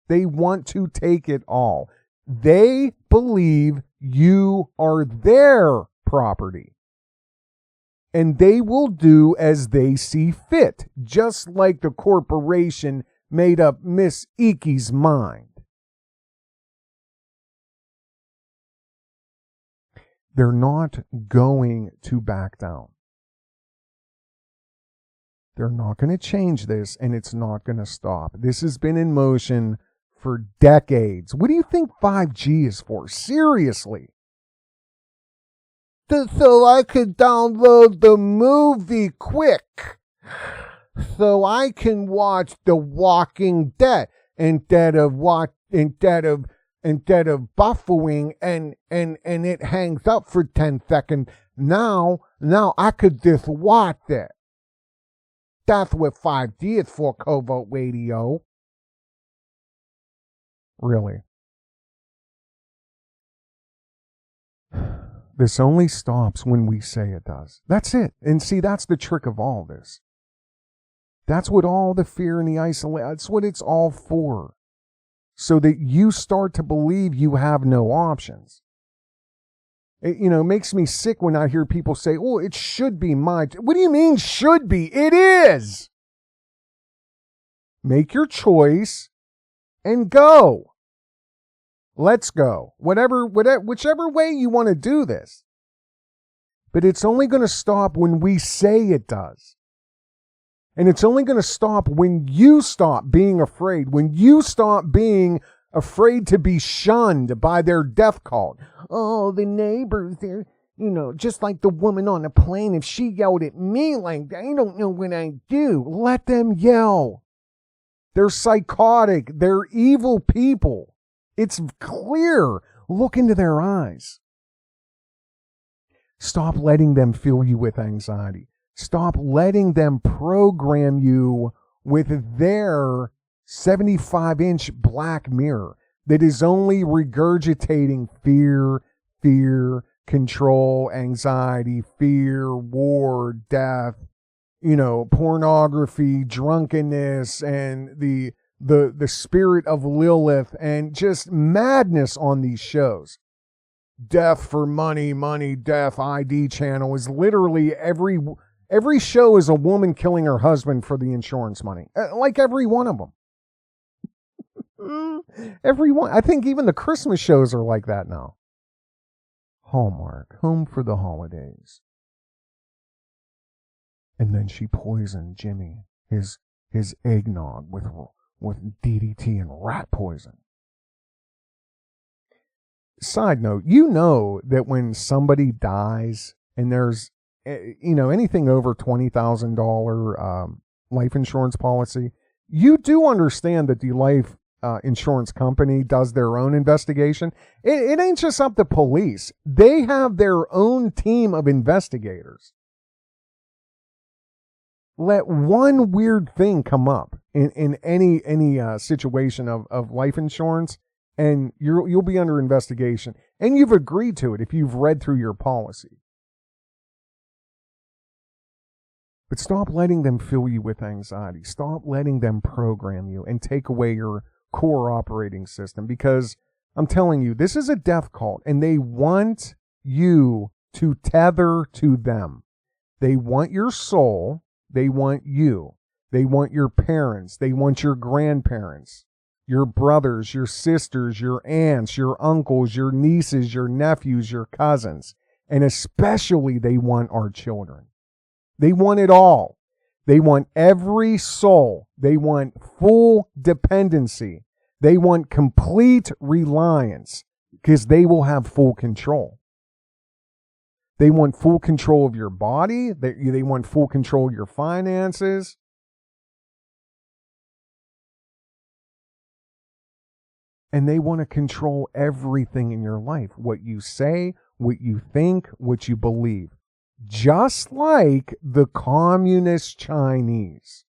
They want to take it all. They believe you are their property. And they will do as they see fit, just like the corporation made up Miss Iki's mind. They're not going to back down. They're not going to change this, and it's not going to stop. This has been in motion for decades. What do you think 5G is for? Seriously. So I could download the movie quick. So I can watch The Walking Dead instead of buffering and it hangs up for 10 seconds. Now I could just watch it. That's what 5G is for, Covert Radio. Really. This only stops when we say it does. That's it. And see, that's the trick of all this. That's what all the fear and the isolation, that's what it's all for. So that you start to believe you have no options. It, makes me sick when I hear people say, oh, it should be mine. What do you mean should be? It is. Make your choice and go. Let's go. Whichever way you want to do this. But it's only going to stop when we say it does. And it's only going to stop when you stop being afraid. When you stop being afraid to be shunned by their death cult. Oh, the neighbors, they're, just like the woman on the plane. If she yelled at me like that, I don't know what I do. Let them yell. They're psychotic. They're evil people. It's clear. Look into their eyes. Stop letting them fill you with anxiety. Stop letting them program you with their 75-inch black mirror that is only regurgitating fear, control, anxiety, fear, war, death, pornography, drunkenness, and the spirit of Lilith, and just madness on these shows. Death for money, death, ID channel is literally every show is a woman killing her husband for the insurance money. Like every one of them. Everyone. I think even the Christmas shows are like that now. Hallmark, home for the holidays. And then she poisoned Jimmy, his eggnog with DDT and rat poison. Side note, that when somebody dies and there's, anything over $20,000 life insurance policy, you do understand that the life insurance company does their own investigation. It ain't just up to police. They have their own team of investigators. Let one weird thing come up in any situation of life insurance, and you'll be under investigation. And you've agreed to it if you've read through your policy. But stop letting them fill you with anxiety. Stop letting them program you and take away your core operating system, because I'm telling you, this is a death cult, and they want you to tether to them. They want your soul. They want you. They want your parents. They want your grandparents, your brothers, your sisters, your aunts, your uncles, your nieces, your nephews, your cousins. And especially they want our children. They want it all. They want every soul. They want full dependency. They want complete reliance because they will have full control. They want full control of your body. They want full control of your finances. And they want to control everything in your life. What you say, what you think, what you believe. Just like the communist Chinese.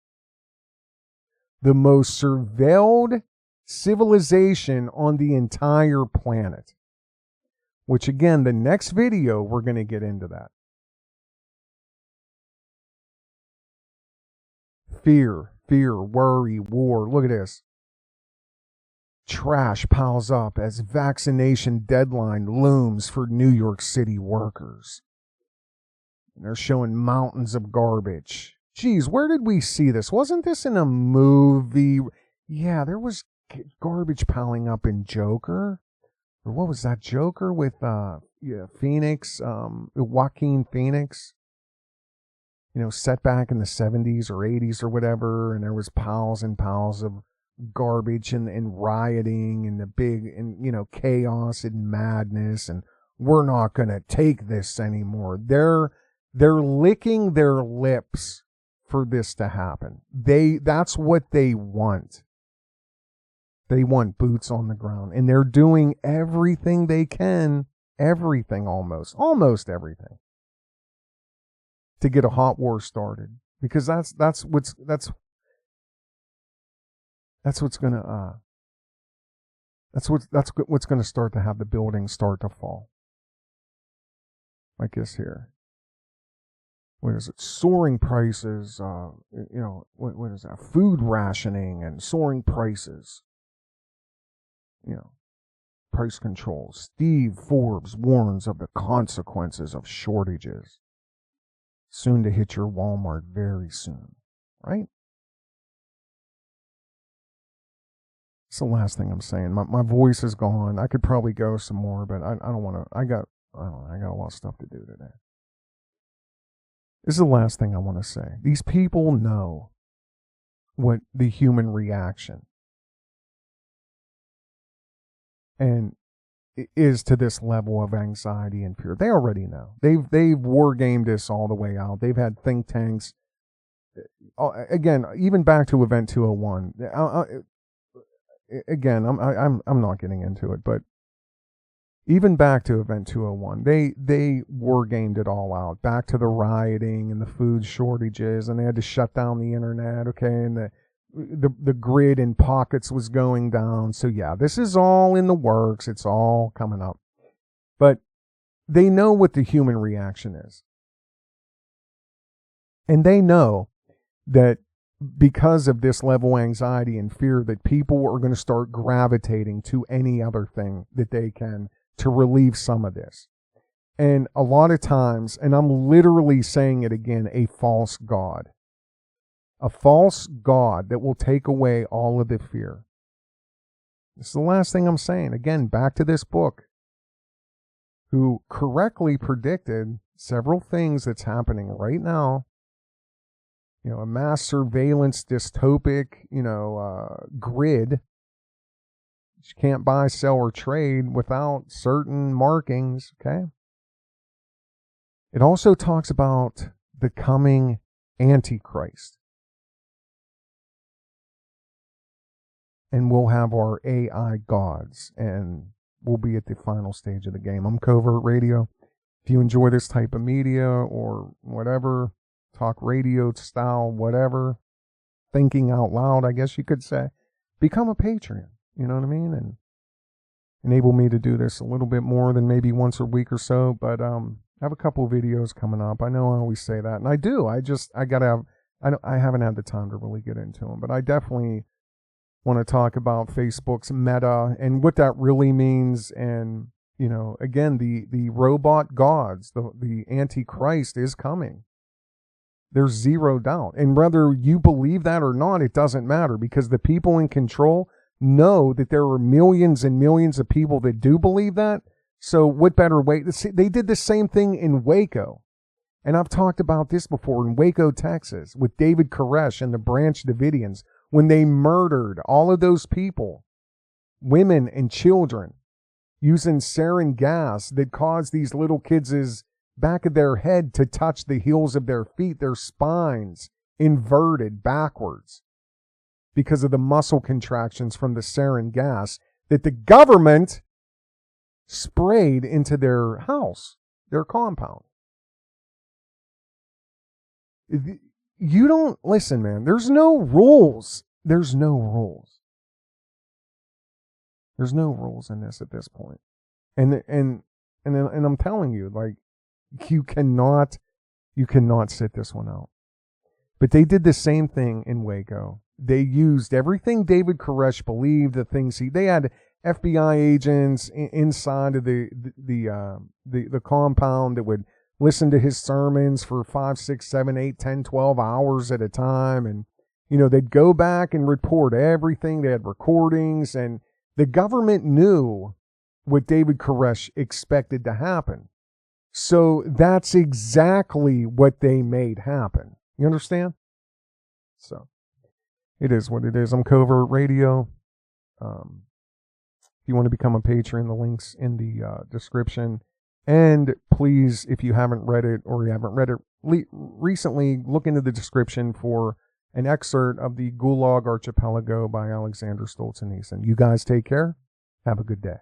The most surveilled civilization on the entire planet. Which again, the next video, we're going to get into that. Fear, worry, war. Look at this. Trash piles up as vaccination deadline looms for New York City workers. And they're showing mountains of garbage. Geez, where did we see this? Wasn't this in a movie? Yeah, there was garbage piling up in Joker. Or what was that, Joker with Phoenix, Joaquin Phoenix? You know, set back in the 70s or 80s or whatever, and there was piles and piles of garbage and rioting and the big, and you know, chaos and madness, and we're not going to take this anymore. They're licking their lips for this to happen. That's what they want. They want boots on the ground, and they're doing everything they can, everything almost everything, to get a hot war started, because that's what's gonna start to have the buildings start to fall. Like this here. What is it? Soaring prices. What is that? Food rationing and soaring prices. You know, price control. Steve Forbes warns of the consequences of shortages. Soon to hit your Walmart very soon, right? It's the last thing I'm saying. My voice is gone. I could probably go some more, but I don't want to. I got a lot of stuff to do today. This is the last thing I want to say. These people know what the human reaction and is to this level of anxiety and fear. They already know. They've war gamed this all the way out. They've had think tanks. Again, even back to Event 201. Again, I'm not getting into it, but even back to Event 201, they war gamed it all out. Back to the rioting and the food shortages, and they had to shut down the internet. Okay, and the grid in pockets was going down. So yeah, this is all in the works. It's all coming up. But they know what the human reaction is. And they know that because of this level of anxiety and fear, that people are going to start gravitating to any other thing that they can to relieve some of this. And a lot of times, and I'm literally saying it again, a false god. A false god that will take away all of the fear. This is the last thing I'm saying. Again, back to this book, who correctly predicted several things that's happening right now. You know, a mass surveillance dystopic, grid. You can't buy, sell, or trade without certain markings, okay? It also talks about the coming Antichrist. And we'll have our AI gods, and we'll be at the final stage of the game. I'm Covert Radio. If you enjoy this type of media or whatever, talk radio style, whatever, thinking out loud, I guess you could say, become a Patreon. You know what I mean? And enable me to do this a little bit more than maybe once a week or so. But I have a couple of videos coming up. I know I always say that, and I do. I haven't had the time to really get into them, but I definitely want to talk about Facebook's meta and what that really means. And, again, the robot gods, the Antichrist is coming. There's zero doubt. And whether you believe that or not, it doesn't matter, because the people in control know that there are millions and millions of people that do believe that. So what better way? They did the same thing in Waco. And I've talked about this before in Waco, Texas, with David Koresh and the Branch Davidians, when they murdered all of those people, women and children, using sarin gas that caused these little kids' back of their head to touch the heels of their feet, their spines inverted backwards because of the muscle contractions from the sarin gas that the government sprayed into their house, their compound. You don't listen, man. There's no rules. There's no rules. There's no rules in this at this point. And I'm telling you, like, you cannot sit this one out. But they did the same thing in Waco. They used everything David Koresh believed, the things they had FBI agents inside of the compound that would listen to his sermons for 5, 6, 7, 8, 10, 12 hours at a time. And, they'd go back and report everything. They had recordings, and the government knew what David Koresh expected to happen. So that's exactly what they made happen. You understand? So it is what it is. I'm Covert Radio. If you want to become a patron, the link's in the description. And please, if you haven't read it or you haven't read it recently, look into the description for an excerpt of the Gulag Archipelago by Aleksandr Solzhenitsyn. You guys take care. Have a good day.